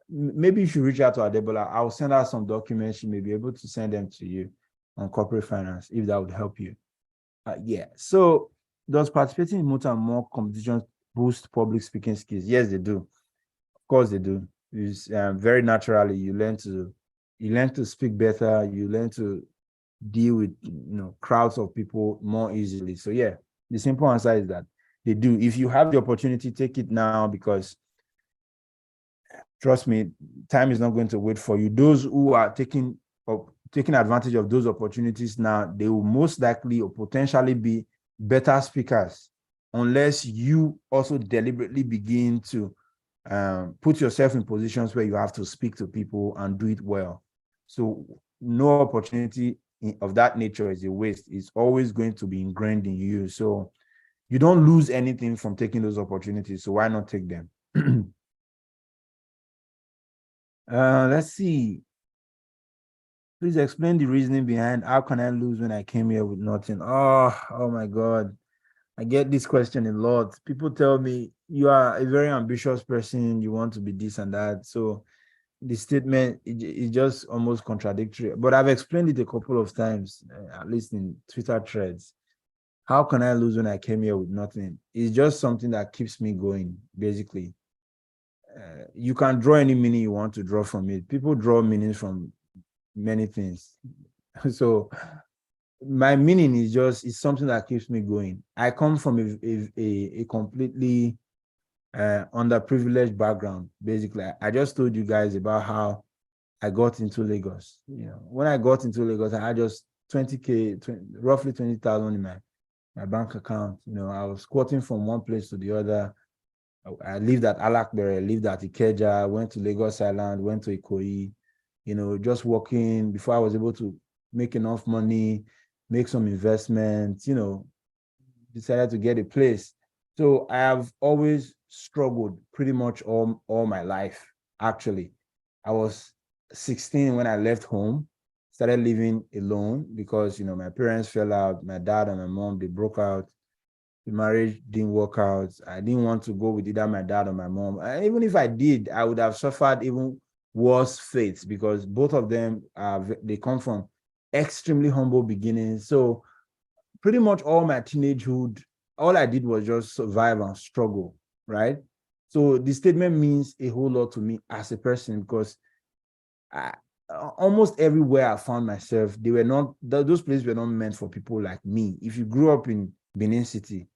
maybe you should reach out to Adebola. I'll send out some documents. She may be able to send them to you on corporate finance if that would help you. Yeah. So does participating in more and more competitions boost public speaking skills? Yes, they do. Of course, they do. It's, very naturally you learn to speak better. You learn to deal with crowds of people more easily. So yeah, the simple answer is that they do. If you have the opportunity, take it now, because trust me, time is not going to wait for you. Those who are taking advantage of those opportunities now, they will most likely or potentially be better speakers, unless you also deliberately begin to put yourself in positions where you have to speak to people and do it well. So no opportunity of that nature is a waste. It's always going to be ingrained in you. So you don't lose anything from taking those opportunities. So why not take them? Let's see. Please explain the reasoning behind how can I lose when I came here with nothing? Oh my God. I get this question a lot. People tell me you are a very ambitious person. You want to be this and that. So the statement is just almost contradictory. But I've explained it a couple of times, at least in Twitter threads. How can I lose when I came here with nothing? It's just something that keeps me going, basically. You can draw any meaning you want to draw from it. People draw meanings from many things. So my meaning is it's something that keeps me going. I come from a completely underprivileged background. Basically, I just told you guys about how I got into Lagos. When I got into Lagos, I had just 20K, roughly 20,000 in my bank account. I was squatting from one place to the other. I lived at Alakbere, lived at Ikeja, went to Lagos Island, went to Ikoyi, just working before I was able to make enough money, make some investments, decided to get a place. So I have always struggled pretty much all my life, actually. I was 16 when I left home, started living alone because, my parents fell out. My dad and my mom, they broke out. The marriage didn't work out. I didn't want to go with either my dad or my mom. And even if I did, I would have suffered even worse fates because both of them they come from extremely humble beginnings. So pretty much all my teenagehood, all I did was just survive and struggle, right? So the statement means a whole lot to me as a person because almost everywhere I found myself, those places were not meant for people like me. If you grew up in Benin City,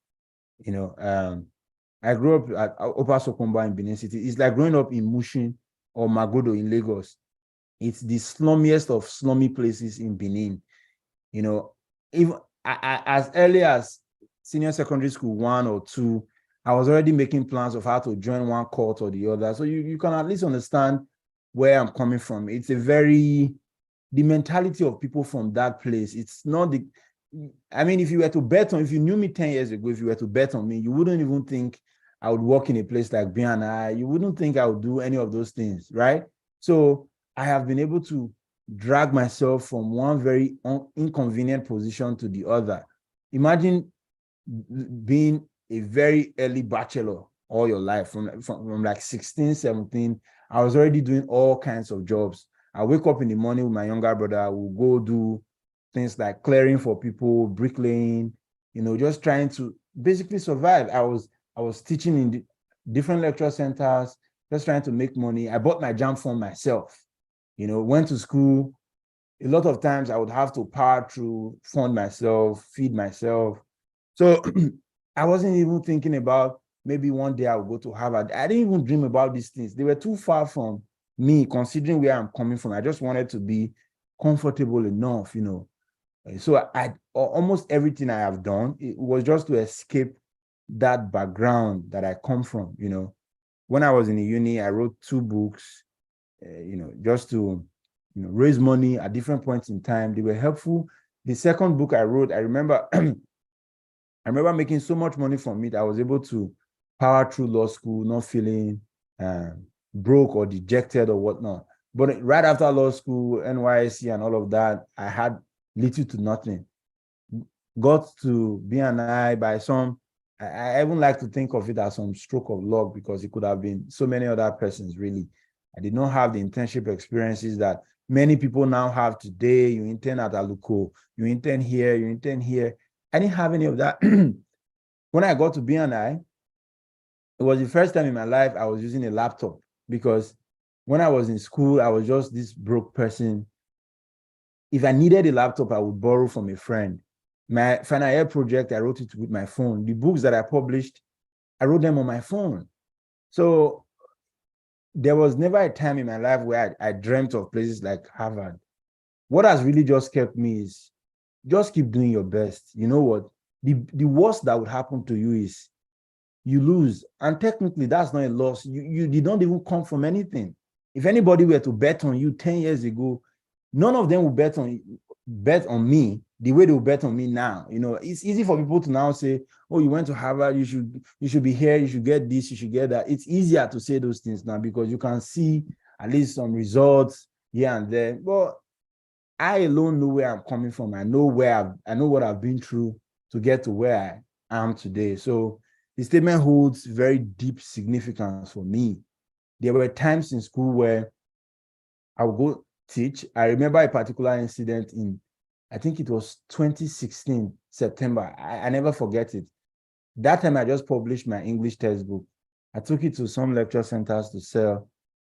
I grew up at Upper Sokomba in Benin City. It's like growing up in Mushin or Magodo in Lagos. It's the slummiest of slummy places in Benin. Even as early as senior secondary school 1 or 2, I was already making plans of how to join one court or the other. So you can at least understand where I'm coming from. It's the mentality of people from that place. It's not if you knew me 10 years ago, if you were to bet on me, you wouldn't even think I would work in a place like BNI. You wouldn't think I would do any of those things, right? So I have been able to drag myself from one very inconvenient position to the other. Imagine being a very early bachelor all your life, from like 16, 17. I was already doing all kinds of jobs. I wake up in the morning with my younger brother. We'll go do things like clearing for people, bricklaying, just trying to basically survive. I was teaching in different lecture centers, just trying to make money. I bought my jam form myself. Went to school. A lot of times I would have to power through, fund myself, feed myself. So I wasn't even thinking about maybe one day I will go to Harvard. I didn't even dream about these things. They were too far from me, considering where I'm coming from. I just wanted to be comfortable enough. So almost everything I have done, it was just to escape that background that I come from. When I was in the uni, I wrote 2 books, just to raise money at different points in time. They were helpful. The second book I wrote, I remember I remember making so much money from it. I was able to power through law school, not feeling broke or dejected or whatnot. But right after law school, NYSC and all of that, I had little to nothing. Got to BNI by some, I even like to think of it as some stroke of luck, because it could have been so many other persons, really. I did not have the internship experiences that many people now have today. You intern at Aluko, you intern here, you intern here. I didn't have any of that. When I got to BNI, it was the first time in my life I was using a laptop, because when I was in school, I was just this broke person. If I needed a laptop, I would borrow from a friend. My final year project, I wrote it with my phone. The books that I published, I wrote them on my phone. So there was never a time in my life where I dreamt of places like Harvard. What has really just kept me is just keep doing your best. You know what? The worst that would happen to you is you lose. And technically, that's not a loss. You did not even come from anything. If anybody were to bet on you 10 years ago, none of them will bet on me the way they will bet on me now. It's easy for people to now say, oh, you went to Harvard, you should be here, you should get this, you should get that. It's easier to say those things now because you can see at least some results here and there. But I alone know where I'm coming from. I know what I've been through to get to where I am today. So the statement holds very deep significance for me. There were times in school where I would go teach. I remember a particular incident in, I think it was 2016, September. I never forget it. That time I just published my English textbook. I took it to some lecture centers to sell.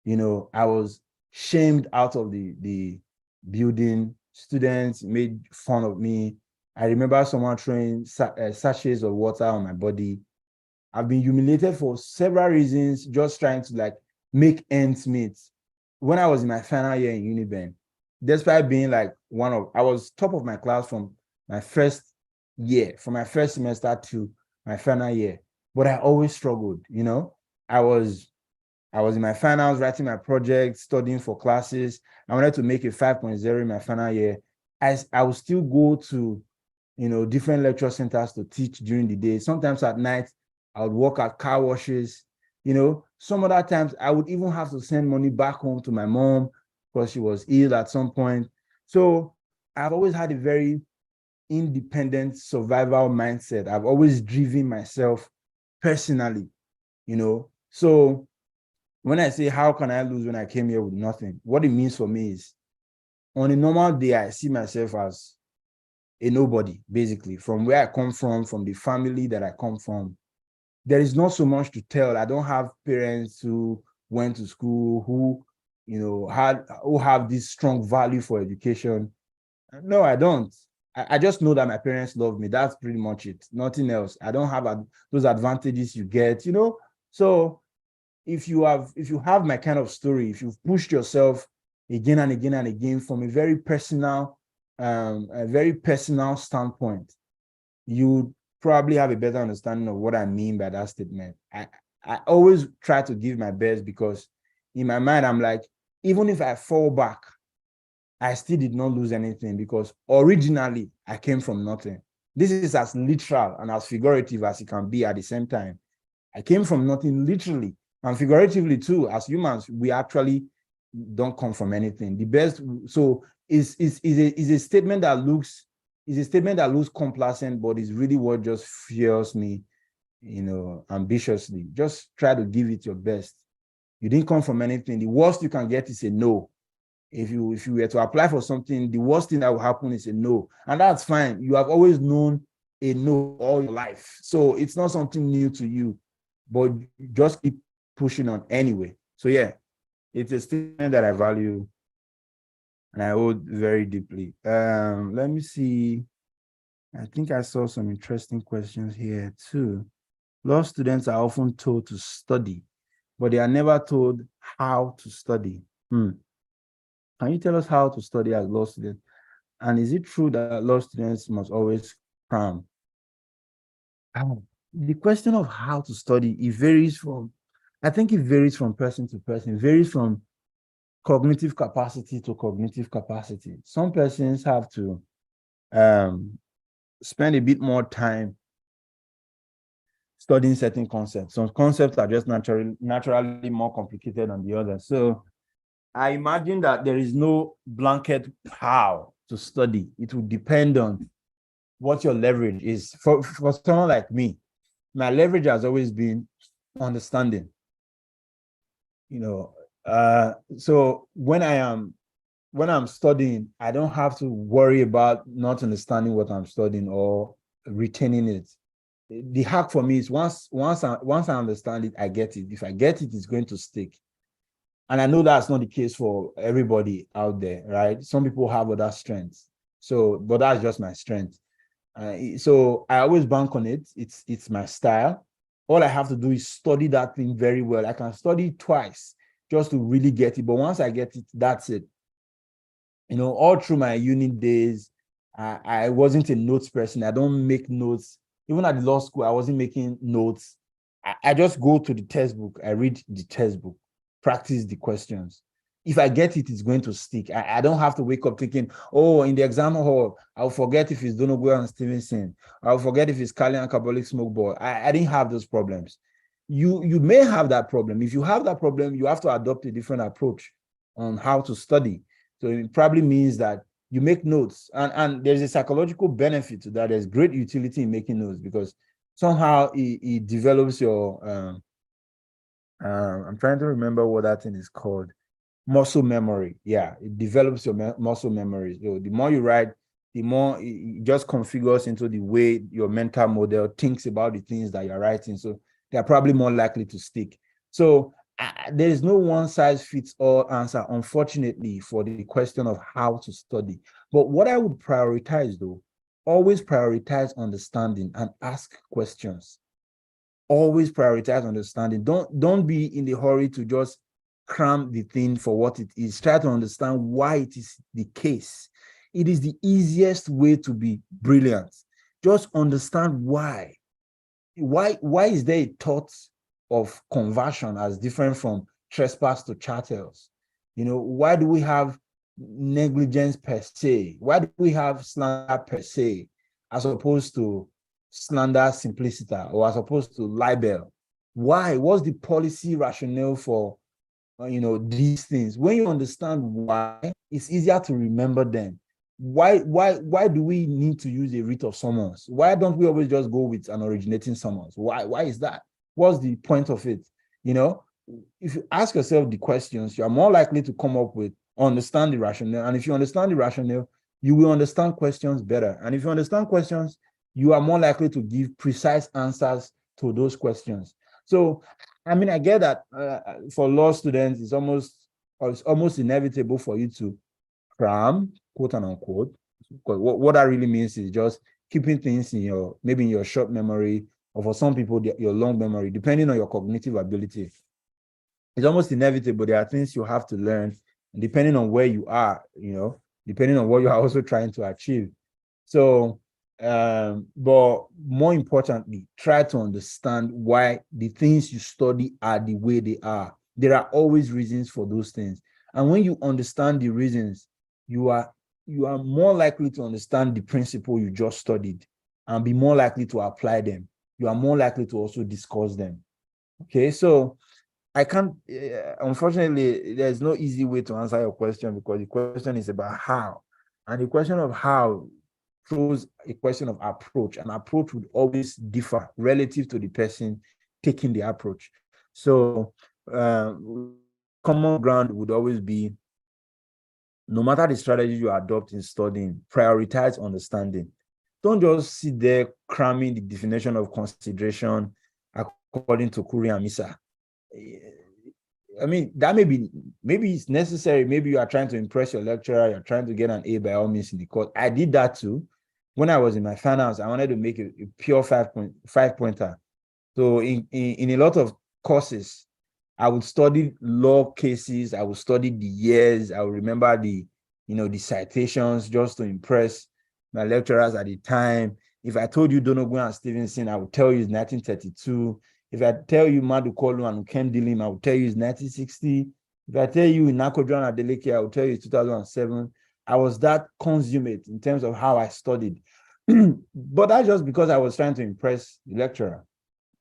I was shamed out of the building. Students made fun of me. I remember someone throwing sachets of water on my body. I've been humiliated for several reasons, just trying to make ends meet. When I was in my final year in Uniben, despite being I was top of my class from my first semester to my final year, but I always struggled. I was in my finals, writing my project, studying for classes. I wanted to make a 5.0 in my final year. I would still go to, different lecture centers to teach during the day. Sometimes at night, I would work at car washes. Some other times I would even have to send money back home to my mom because she was ill at some point. So I've always had a very independent survival mindset. I've always driven myself personally, So when I say, how can I lose when I came here with nothing? What it means for me is, on a normal day, I see myself as a nobody, basically, from where I come from the family that I come from. There is not so much to tell. I don't have parents who went to school, who have this strong value for education. No, I don't. I just know that my parents love me. That's pretty much it. Nothing else. I don't have those advantages you get, So if you have my kind of story, if you've pushed yourself again and again and again from a very personal standpoint, you probably have a better understanding of what I mean by that statement. I always try to give my best, because in my mind, I'm like, even if I fall back, I still did not lose anything, because originally I came from nothing. This is as literal and as figurative as it can be at the same time. I came from nothing, literally, and figuratively too. As humans, we actually don't come from anything. The best, so is a statement that looks complacent, but is really what just fuels me, ambitiously. Just try to give it your best. You didn't come from anything. The worst you can get is a no. If you were to apply for something, the worst thing that will happen is a no, and that's fine. You have always known a no all your life, so it's not something new to you, but just keep pushing on anyway. So yeah, it's a statement that I value and I hold very deeply. Let me see. I think I saw some interesting questions here too. Law students are often told to study, but they are never told how to study. Can you tell us how to study as law students? And is it true that law students must always cram? The question of how to study, it varies from, I think it varies from person to person, it varies from cognitive capacity to cognitive capacity. Some persons have to spend a bit more time studying certain concepts. Some concepts are just naturally more complicated than the others. So I imagine that there is no blanket how to study. It will depend on what your leverage is. For someone like me, my leverage has always been understanding. So when I'm studying, I don't have to worry about not understanding what I'm studying or retaining it. The hack for me is once I understand it, I get it. If I get it, it's going to stick. And I know that's not the case for everybody out there, right? Some people have other strengths. But that's just my strength. So I always bank on it. It's my style. All I have to do is study that thing very well. I can study it twice just to really get it. But once I get it, that's it. All through my uni days, I wasn't a notes person. I don't make notes. Even at the law school, I wasn't making notes. I just go to the textbook. I read the textbook, practice the questions. If I get it, it's going to stick. I don't have to wake up thinking, oh, in the exam hall, I'll forget if it's Donoghue and Stevenson. I'll forget if it's Kali and Carbolic Smoke Ball. I didn't have those problems. You may have that problem. If you have that problem, you have to adopt a different approach on how to study. So it probably means that you make notes, and there's a psychological benefit to that. There's great utility in making notes because somehow it develops your I'm trying to remember what that thing is called. Muscle memory. Yeah, it develops your muscle memory. So the more you write, the more it just configures into the way your mental model thinks about the things that you're writing. So they're probably more likely to stick. So there is no one size fits all answer, unfortunately, for the question of how to study. But what I would prioritize, though, always prioritize understanding and ask questions. Always prioritize understanding. Don't be in the hurry to just cram the thing for what it is. Try to understand why it is the case. It is the easiest way to be brilliant. Just understand why. Why is there a thought of conversion as different from trespass to chartels? Why do we have negligence per se? Why do we have slander per se, as opposed to slander simpliciter or as opposed to libel? Why? What's the policy rationale for these things? When you understand why, it's easier to remember them. Why do we need to use a writ of summons? Why don't we always just go with an originating summons? Why is that? What's the point of it? If you ask yourself the questions, you are more likely to come up with understand the rationale. And if you understand the rationale, you will understand questions better. And if you understand questions, you are more likely to give precise answers to those questions. So, I get that for law students, it's almost inevitable for you to cram, quote and unquote. Because what that really means is just keeping things maybe in your short memory, or for some people, your long memory, depending on your cognitive ability. It's almost inevitable. There are things you have to learn, and depending on where you are, depending on what you are also trying to achieve. So, but more importantly, try to understand why the things you study are the way they are. There are always reasons for those things. And when you understand the reasons, you are more likely to understand the principle you just studied and be more likely to apply them. You are more likely to also discuss them. Okay, so I can't, unfortunately, there's no easy way to answer your question because the question is about how. And the question of how throws a question of approach. And approach would always differ relative to the person taking the approach. So, common ground would always be, no matter the strategy you adopt in studying, prioritize understanding. Don't just sit there cramming the definition of consideration according to Kuri and Misa. I mean, that maybe it's necessary. Maybe you are trying to impress your lecturer, you're trying to get an A by all means in the course. I did that too. When I was in my finals, I wanted to make a pure 5 pointer. So in a lot of courses, I would study law cases, I would study the years, I would remember the citations just to impress my lecturers at the time. If I told you Donogun and Stevenson, I would tell you it's 1932. If I tell you Madukolu and Ken Dilim, I would tell you it's 1960. If I tell you Nakodran Adeleke, I would tell you it's 2007. I was that consummate in terms of how I studied. But that's just because I was trying to impress the lecturer.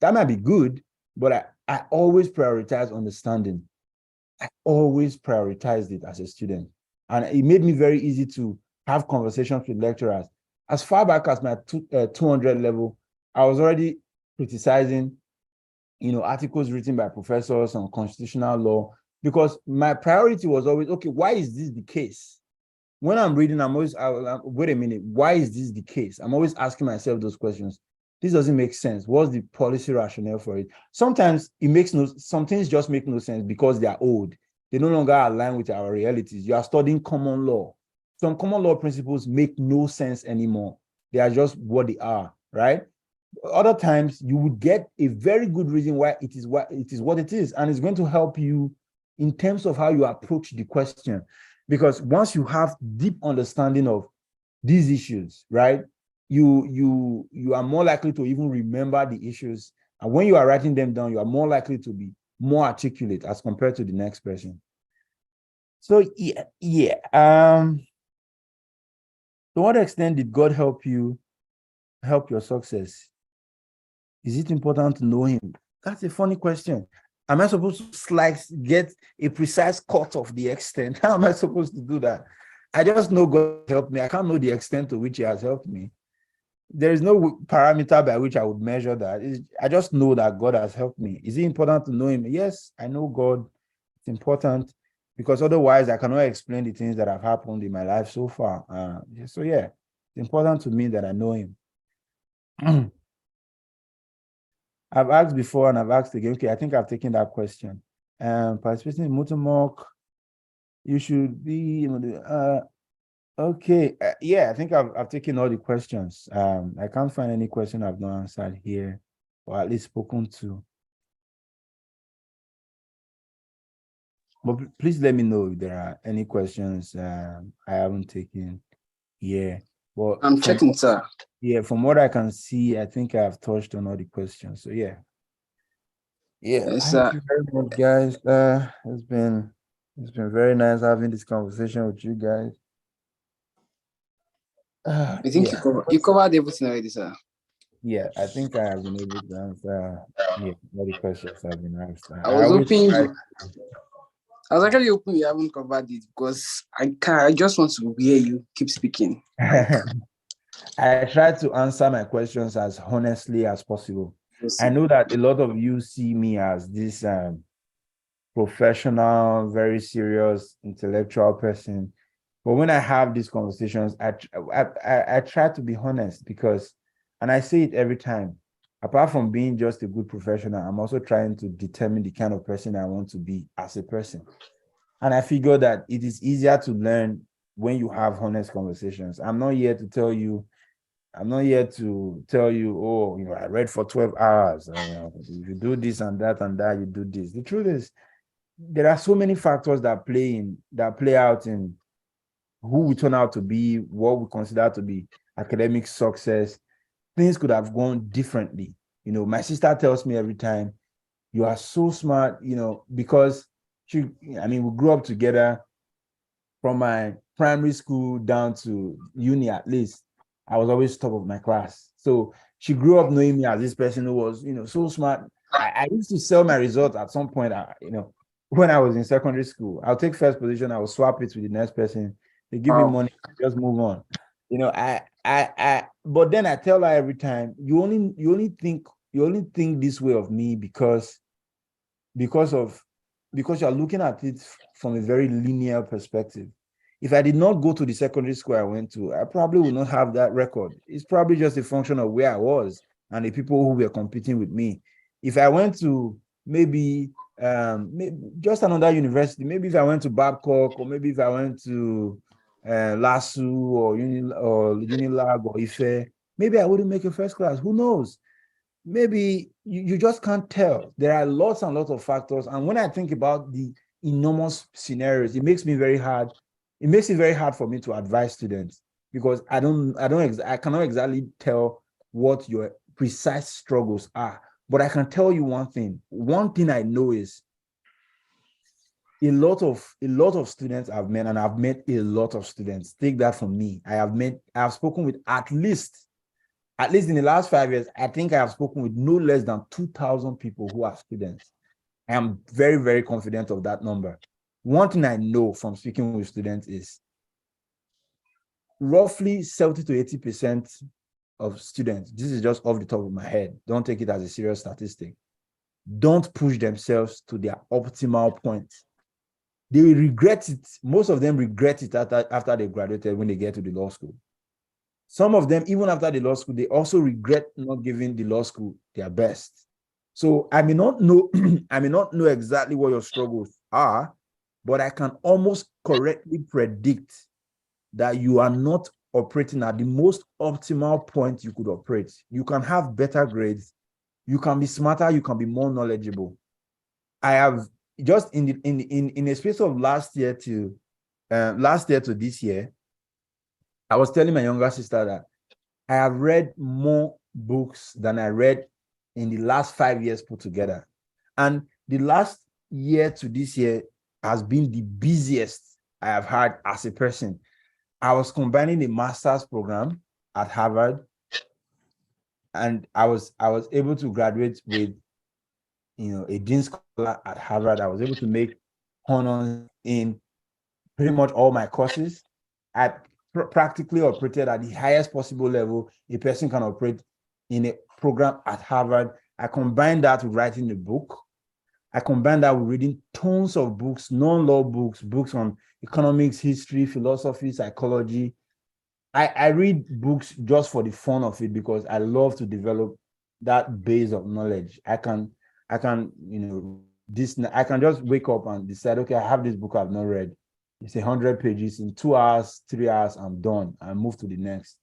That might be good, but I always prioritize understanding. I always prioritized it as a student. And it made me very easy to have conversations with lecturers. As far back as my 200 level, I was already criticizing, articles written by professors on constitutional law, because my priority was always, okay, why is this the case? When I'm reading, I'm always, wait a minute, why is this the case? I'm always asking myself those questions. This doesn't make sense. What's the policy rationale for it? Sometimes some things just make no sense because they are old. They no longer align with our realities. You are studying common law. Some common law principles make no sense anymore. They are just what they are, right? Other times you would get a very good reason why it is what it is, and it's going to help you in terms of how you approach the question. Because once you have deep understanding of these issues, right, you are more likely to even remember the issues. And when you are writing them down, you are more likely to be more articulate as compared to the next person. So yeah. To what extent did God help your success? Is it important to know him? That's a funny question. Am I supposed to get a precise cut of the extent? How am I supposed to do that? I just know God helped me. I can't know the extent to which he has helped me. There is no parameter by which I would measure that. I just know that God has helped me. Is it important to know him? Yes, I know God. It's important because otherwise I cannot explain the things that have happened in my life so far. So yeah, it's important to me that I know him. I've asked before and I've asked again. Okay, I think I've taken that question. Participating in Motomok, you should be, okay. Yeah, I think I've taken all the questions. I can't find any question I've not answered here, or at least spoken to. But please let me know if there are any questions I haven't taken here. Well, I'm checking, sir. Yeah, from what I can see, I think I've touched on all the questions. So yeah. Yeah, Yes, thank sir. you very much, guys. It's been very nice having this conversation with you guys. I think you covered everything already, sir. Yeah, I think I have been able to answer all the questions I've been asked. I was actually hoping you haven't covered it because I just want to hear you keep speaking. I try to answer my questions as honestly as possible. Yes, I know that a lot of you see me as this professional, very serious, intellectual person. But when I have these conversations, I try to be honest because, and I say it every time, apart from being just a good professional, I'm also trying to determine the kind of person I want to be as a person. And I figure that it is easier to learn when you have honest conversations. I'm not here to tell you, oh, I read for 12 hours. If you do this and that, you do this. The truth is, there are so many factors that play out in who we turn out to be, what we consider to be academic success. Things could have gone differently. My sister tells me every time, you are so smart, because we grew up together from my primary school down to uni at least. I was always top of my class. So she grew up knowing me as this person who was, so smart. I used to sell my results at some point, when I was in secondary school. I'll take first position, I will swap it with the next person. They give me money, just move on. But then I tell her every time, you only think this way of me because you're looking at it from a very linear perspective. If I did not go to the secondary school I went to, I probably would not have that record. It's probably just a function of where I was and the people who were competing with me. If I went to maybe just another university. Maybe if I went to Babcock, or maybe if I went to LASU or Unilag or Ife, maybe I wouldn't make a first class. Who knows? Maybe you just can't tell. There are lots and lots of factors. And when I think about the enormous scenarios, it makes me very hard. It makes it very hard for me to advise students because I cannot exactly tell what your precise struggles are. But I can tell you one thing. One thing I know is a lot of students I've met, and I've met a lot of students. Take that from me. I've spoken with at least in the last 5 years, I think I have spoken with no less than 2,000 people who are students. I am very, very confident of that number. One thing I know from speaking with students is roughly 70 to 80% of students, this is just off the top of my head, don't take it as a serious statistic, don't push themselves to their optimal point. They will regret it. Most of them regret it after they graduated when they get to the law school. Some of them, even after the law school, they also regret not giving the law school their best. So I may not know, I may not know exactly what your struggles are, but I can almost correctly predict that you are not operating at the most optimal point you could operate. You can have better grades, you can be smarter, you can be more knowledgeable. I have just in a space of last year to this year, I was telling my younger sister that I have read more books than I read in the last 5 years put together. And the last year to this year has been the busiest I have had as a person. I was combining a master's program at Harvard, and I was able to graduate with a dean scholar at Harvard. I was able to make honors in pretty much all my courses. I practically operated at the highest possible level a person can operate in a program at Harvard. I combined that with writing a book. I combined that with reading tons of books, non-law books, books on economics, history, philosophy, psychology. I read books just for the fun of it because I love to develop that base of knowledge. I can, I can just wake up and decide, okay, I have this book I've not read. It's 100 pages. In 2 hours, 3 hours, I'm done. I move to the next.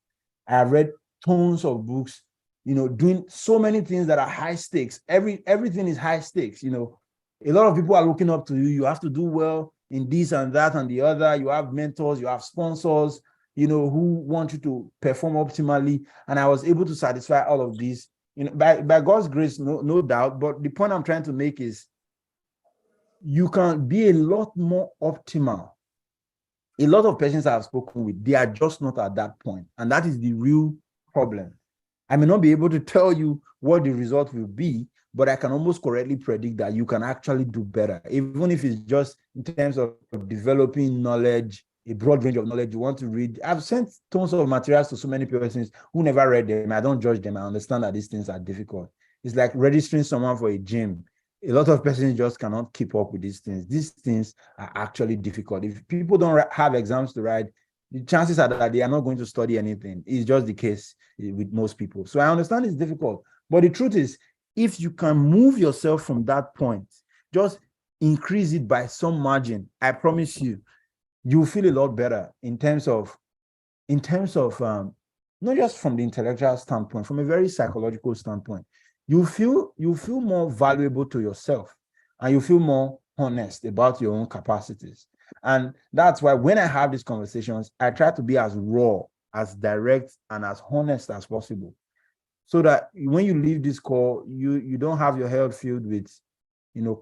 I have read tons of books, doing so many things that are high stakes. Everything is high stakes. A lot of people are looking up to you. You have to do well in this and that and the other. You have mentors, you have sponsors, who want you to perform optimally. And I was able to satisfy all of these, by God's grace, no doubt. But the point I'm trying to make is you can be a lot more optimal. A lot of patients I've spoken with, they are just not at that point. And that is the real problem. I may not be able to tell you what the result will be, but I can almost correctly predict that you can actually do better, even if it's just in terms of developing knowledge, a broad range of knowledge you want to read. I've sent tons of materials to so many persons who never read them. I don't judge them. I understand that these things are difficult. It's like registering someone for a gym. A lot of persons just cannot keep up with these things. These things are actually difficult. If people don't have exams to write, the chances are that they are not going to study anything. It's just the case with most people. So I understand it's difficult. But the truth is, if you can move yourself from that point, just increase it by some margin, I promise you, you'll feel a lot better in terms of not just from the intellectual standpoint, from a very psychological standpoint. You feel more valuable to yourself, and you feel more honest about your own capacities. And that's why when I have these conversations, I try to be as raw, as direct, and as honest as possible, so that when you leave this call, you don't have your head filled with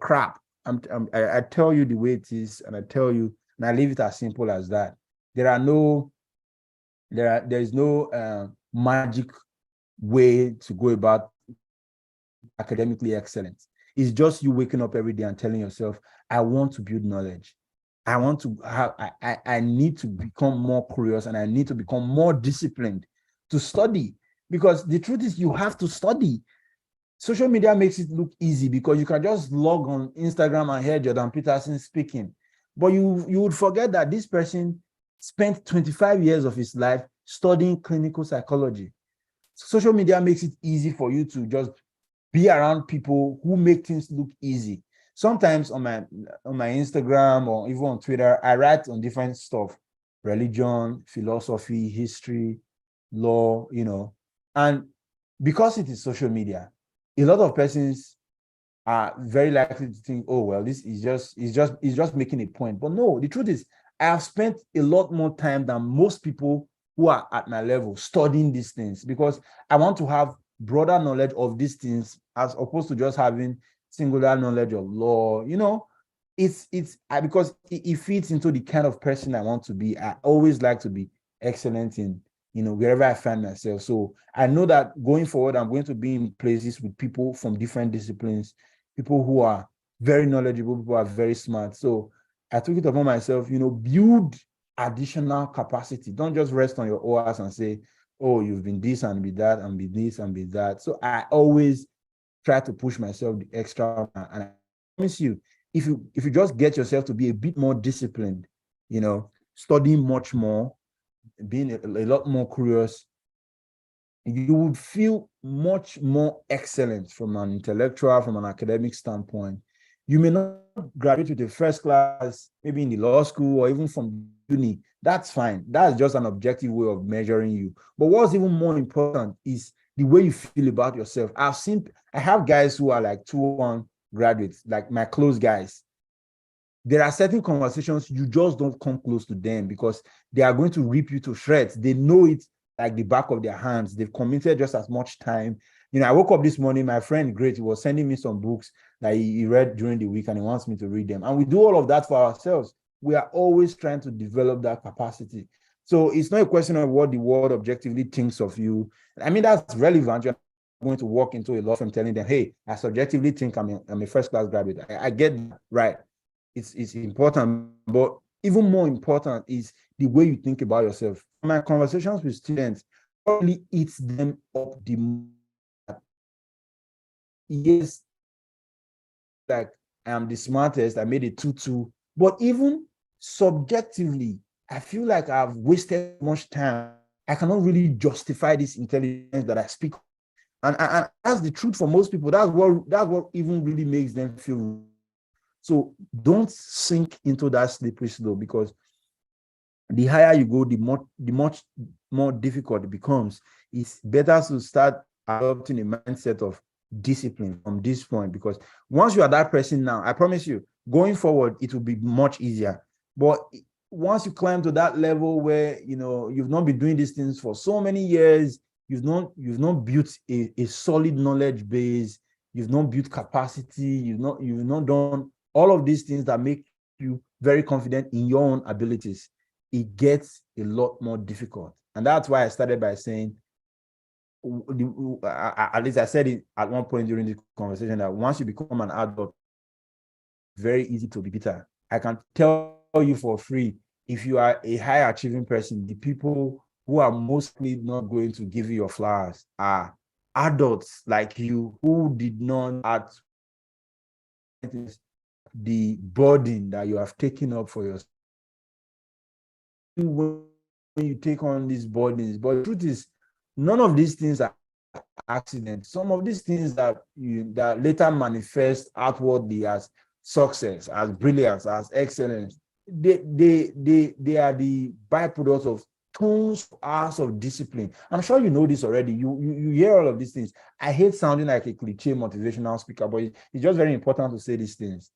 crap. I tell you the way it is, and I tell you, and I leave it as simple as that. There is no magic way to go about academically excellent. It's just you waking up every day and telling yourself, I want to build knowledge. I want to have, I need to become more curious, and I need to become more disciplined to study, because the truth is you have to study. Social media makes it look easy because you can just log on Instagram and hear Jordan Peterson speaking. But you would forget that this person spent 25 years of his life studying clinical psychology. Social media makes it easy for you to just be around people who make things look easy. sometimes on my Instagram or even on Twitter, I write on different stuff, religion, philosophy, history, law, and because it is social media, a lot of persons are very likely to think, oh, well, this is just making a point. But no, the truth is, I have spent a lot more time than most people who are at my level studying these things, because I want to have broader knowledge of these things as opposed to just having singular knowledge of law. Because it fits into the kind of person I want to be. I always like to be excellent in wherever I find myself. So I know that going forward, I'm going to be in places with people from different disciplines, people who are very knowledgeable, people who are very smart. So I took it upon myself, build additional capacity. Don't just rest on your ORs and say, oh, you've been this and be that and be this and be that. So I always try to push myself the extra. And I promise you, if you just get yourself to be a bit more disciplined, studying much more, being a lot more curious, you would feel much more excellent from an intellectual, from an academic standpoint. You may not graduate with a first class, maybe in the law school or even from uni. That's fine. That's just an objective way of measuring you. But what's even more important is the way you feel about yourself. I have guys who are like 2-1 graduates, like my close guys. There are certain conversations you just don't come close to them because they are going to rip you to shreds. They know it like the back of their hands. They've committed just as much time. I woke up this morning, my friend, great, he was sending me some books that he read during the week and he wants me to read them. And we do all of that for ourselves. We are always trying to develop that capacity. So it's not a question of what the world objectively thinks of you. I mean, that's relevant. You're going to walk into a law firm telling them, hey, I subjectively think I'm a first-class graduate. I get that, right. It's important, but even more important is the way you think about yourself. My conversations with students probably eats them up the most. Yes, like I am the smartest, I made a 2-2, but even subjectively, I feel like I've wasted much time. I cannot really justify this intelligence that I speak. And that's the truth for most people. That's what even really makes them feel. So don't sink into that slippery slope, because the higher you go, the much more difficult it becomes. It's better to start adopting a mindset of discipline from this point, because once you are that person now, I promise you, going forward, it will be much easier. But once you climb to that level where you've not been doing these things for so many years, you've not built a solid knowledge base, you've not built capacity, you've not done all of these things that make you very confident in your own abilities, it gets a lot more difficult. And that's why I started by saying, at least I said it at one point during the conversation, that once you become an adult, it's very easy to be bitter. I can tell you for free, if you are a high achieving person, the people who are mostly not going to give you your flowers are adults like you who did not add the burden that you have taken up for yourself. When you take on these burdens, but the truth is, none of these things are accidents. Some of these things that later manifest outwardly as success, as brilliance, as excellence, they are the byproducts of tons of hours of discipline. I'm sure you know this already. You hear all of these things. I hate sounding like a cliche motivational speaker, but it's just very important to say these things.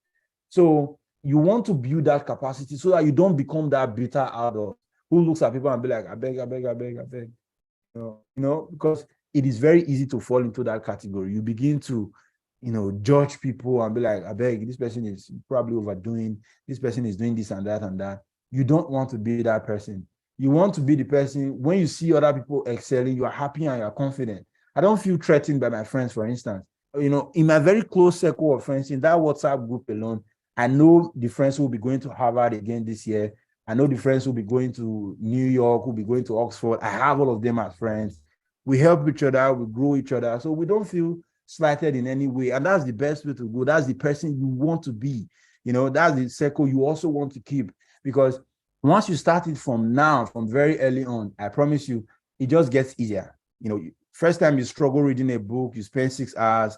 So you want to build that capacity so that you don't become that bitter adult who looks at people and be like, I beg. Because it is very easy to fall into that category. You begin to, judge people and be like, I beg, this person is probably overdoing, this person is doing this and that and that. You don't want to be that person. You want to be the person, when you see other people excelling, you are happy and you're confident. I don't feel threatened by my friends, for instance. In my very close circle of friends, in that WhatsApp group alone, I know the friends who will be going to Harvard again this year. I know the friends who will be going to New York, who will be going to Oxford. I have all of them as friends. We help each other, we grow each other. So we don't feel slighted in any way. And that's the best way to go. That's the person you want to be. That's the circle you also want to keep. Because once you start it from now, from very early on, I promise you, it just gets easier. First time you struggle reading a book, you spend 6 hours.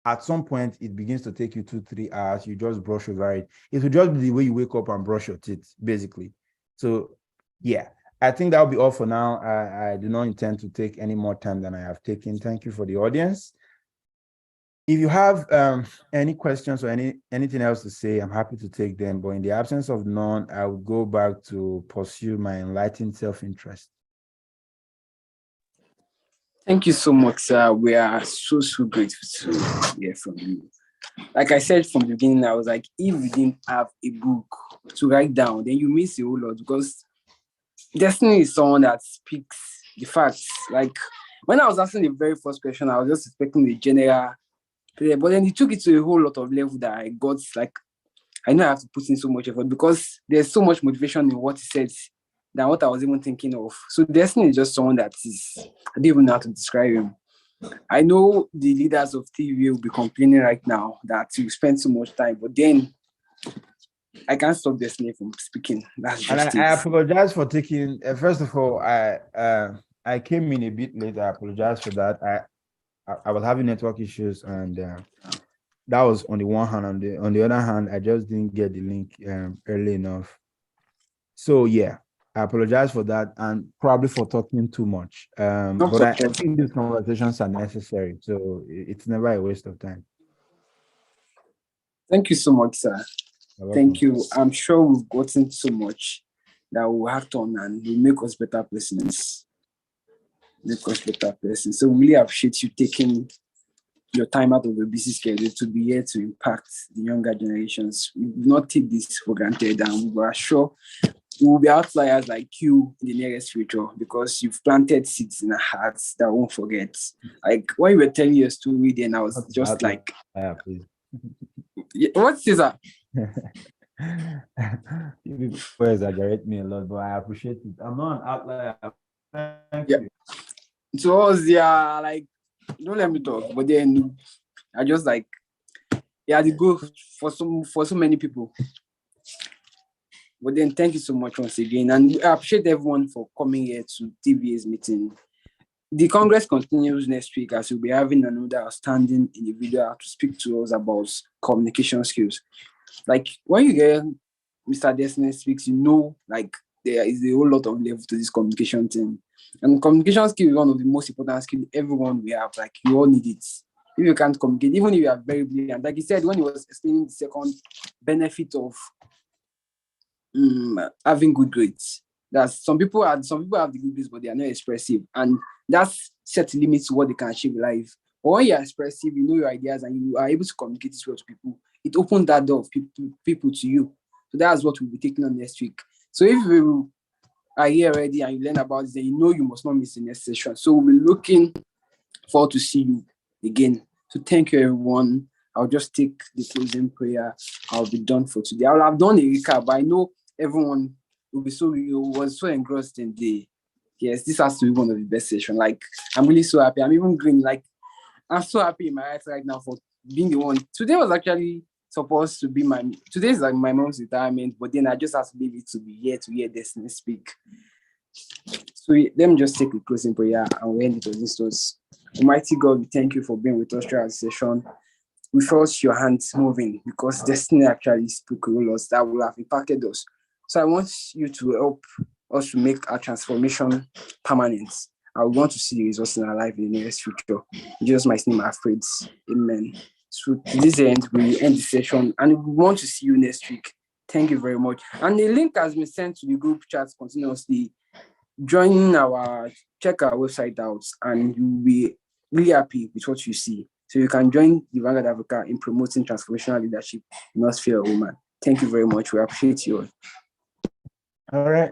at some point it begins to take you 2-3 hours. You just brush over it. It will just be the way you wake up and brush your teeth, basically. So yeah, I think that'll be all for now. I do not intend to take any more time than I have taken. Thank you for the audience. If you have any questions or anything else to say, I'm happy to take them. But in the absence of none, I would go back to pursue my enlightened self-interest. Thank you so much, sir. We are so grateful to hear from you. Like I said from the beginning, I was like, if you didn't have a book to write down, then you miss a whole lot, because Destiny is someone that speaks the facts. Like when I was asking the very first question, I was just expecting the general, but then he took it to a whole lot of level that I got, like, I know I have to put in so much effort because there's so much motivation in what he said than what I was even thinking of. So Destiny is just someone that is, I don't even know how to describe him. I know the leaders of TV will be complaining right now that you spend so much time, but then I can't stop Destiny from speaking. That's just And I apologize for taking. First of all, I came in a bit late. I apologize for that. I was having network issues, and that was on the one hand. On the other hand, I just didn't get the link early enough. So yeah, I apologize for that, and probably for talking too much. But I think these conversations are necessary, so it's never a waste of time. Thank you so much, sir. Thank you. I'm sure we've gotten so much that we'll act on and will make us better persons. So we really appreciate you taking your time out of your busy schedule to be here to impact the younger generations. We do not take this for granted, and we are sure we will be outliers like you in the nearest future, because you've planted seeds in our hearts that won't forget. Like when you were telling your story, then I was just like, please. What's this? You people exaggerate me a lot, but I appreciate it. I'm not an outlier. Thank you. To us, yeah, like, don't let me talk. But then I just like, yeah, the goal for so many people. But then thank you so much once again, and I appreciate everyone for coming here to TVA's meeting. The Congress continues next week, as we'll be having another outstanding individual to speak to us about communication skills. Like when you get Mr. Destiny speaks, you know, like there is a whole lot of level to this communication thing. And communication skill is one of the most important skills everyone we have. Like you all need it. If you can't communicate, even if you are very brilliant, like he said when he was explaining the second benefit of having good grades, that some people have the good grades, but they are not expressive, and that's set limits to what they can achieve in life. But when you are expressive, you know your ideas, and you are able to communicate this well to people, it opens that door of people to you. So that's what we'll be taking on next week. So if you are here already and you learn about this, then you know you must not miss the next session. So we'll be looking forward to see you again. So thank you, everyone. I'll just take the closing prayer. I'll be done for today. I'll have done a recap, but I know everyone was so engrossed in yes, this has to be one of the best sessions. Like, I'm really so happy. I'm even green. Like, I'm so happy in my eyes right now for being the one. Today was actually supposed to be today's like my mom's retirement, but then I just have to leave it to be here to hear Destiny speak. So let me just take a closing prayer and we end it on this toast. Almighty God, we thank you for being with us throughout the session. We felt your hands moving because Destiny actually spoke to us that will have impacted us. So I want you to help us to make our transformation permanent. I want to see the results in our life in the nearest future. In Jesus' mighty name, I pray. Amen. So to this end, we end the session and we want to see you next week. Thank you very much. And the link has been sent to the group chat continuously. Check our website out and you'll be really happy with what you see. So you can join the Vanguard Africa in promoting transformational leadership in North Sphere of Women. Thank you very much. We appreciate you all. All right.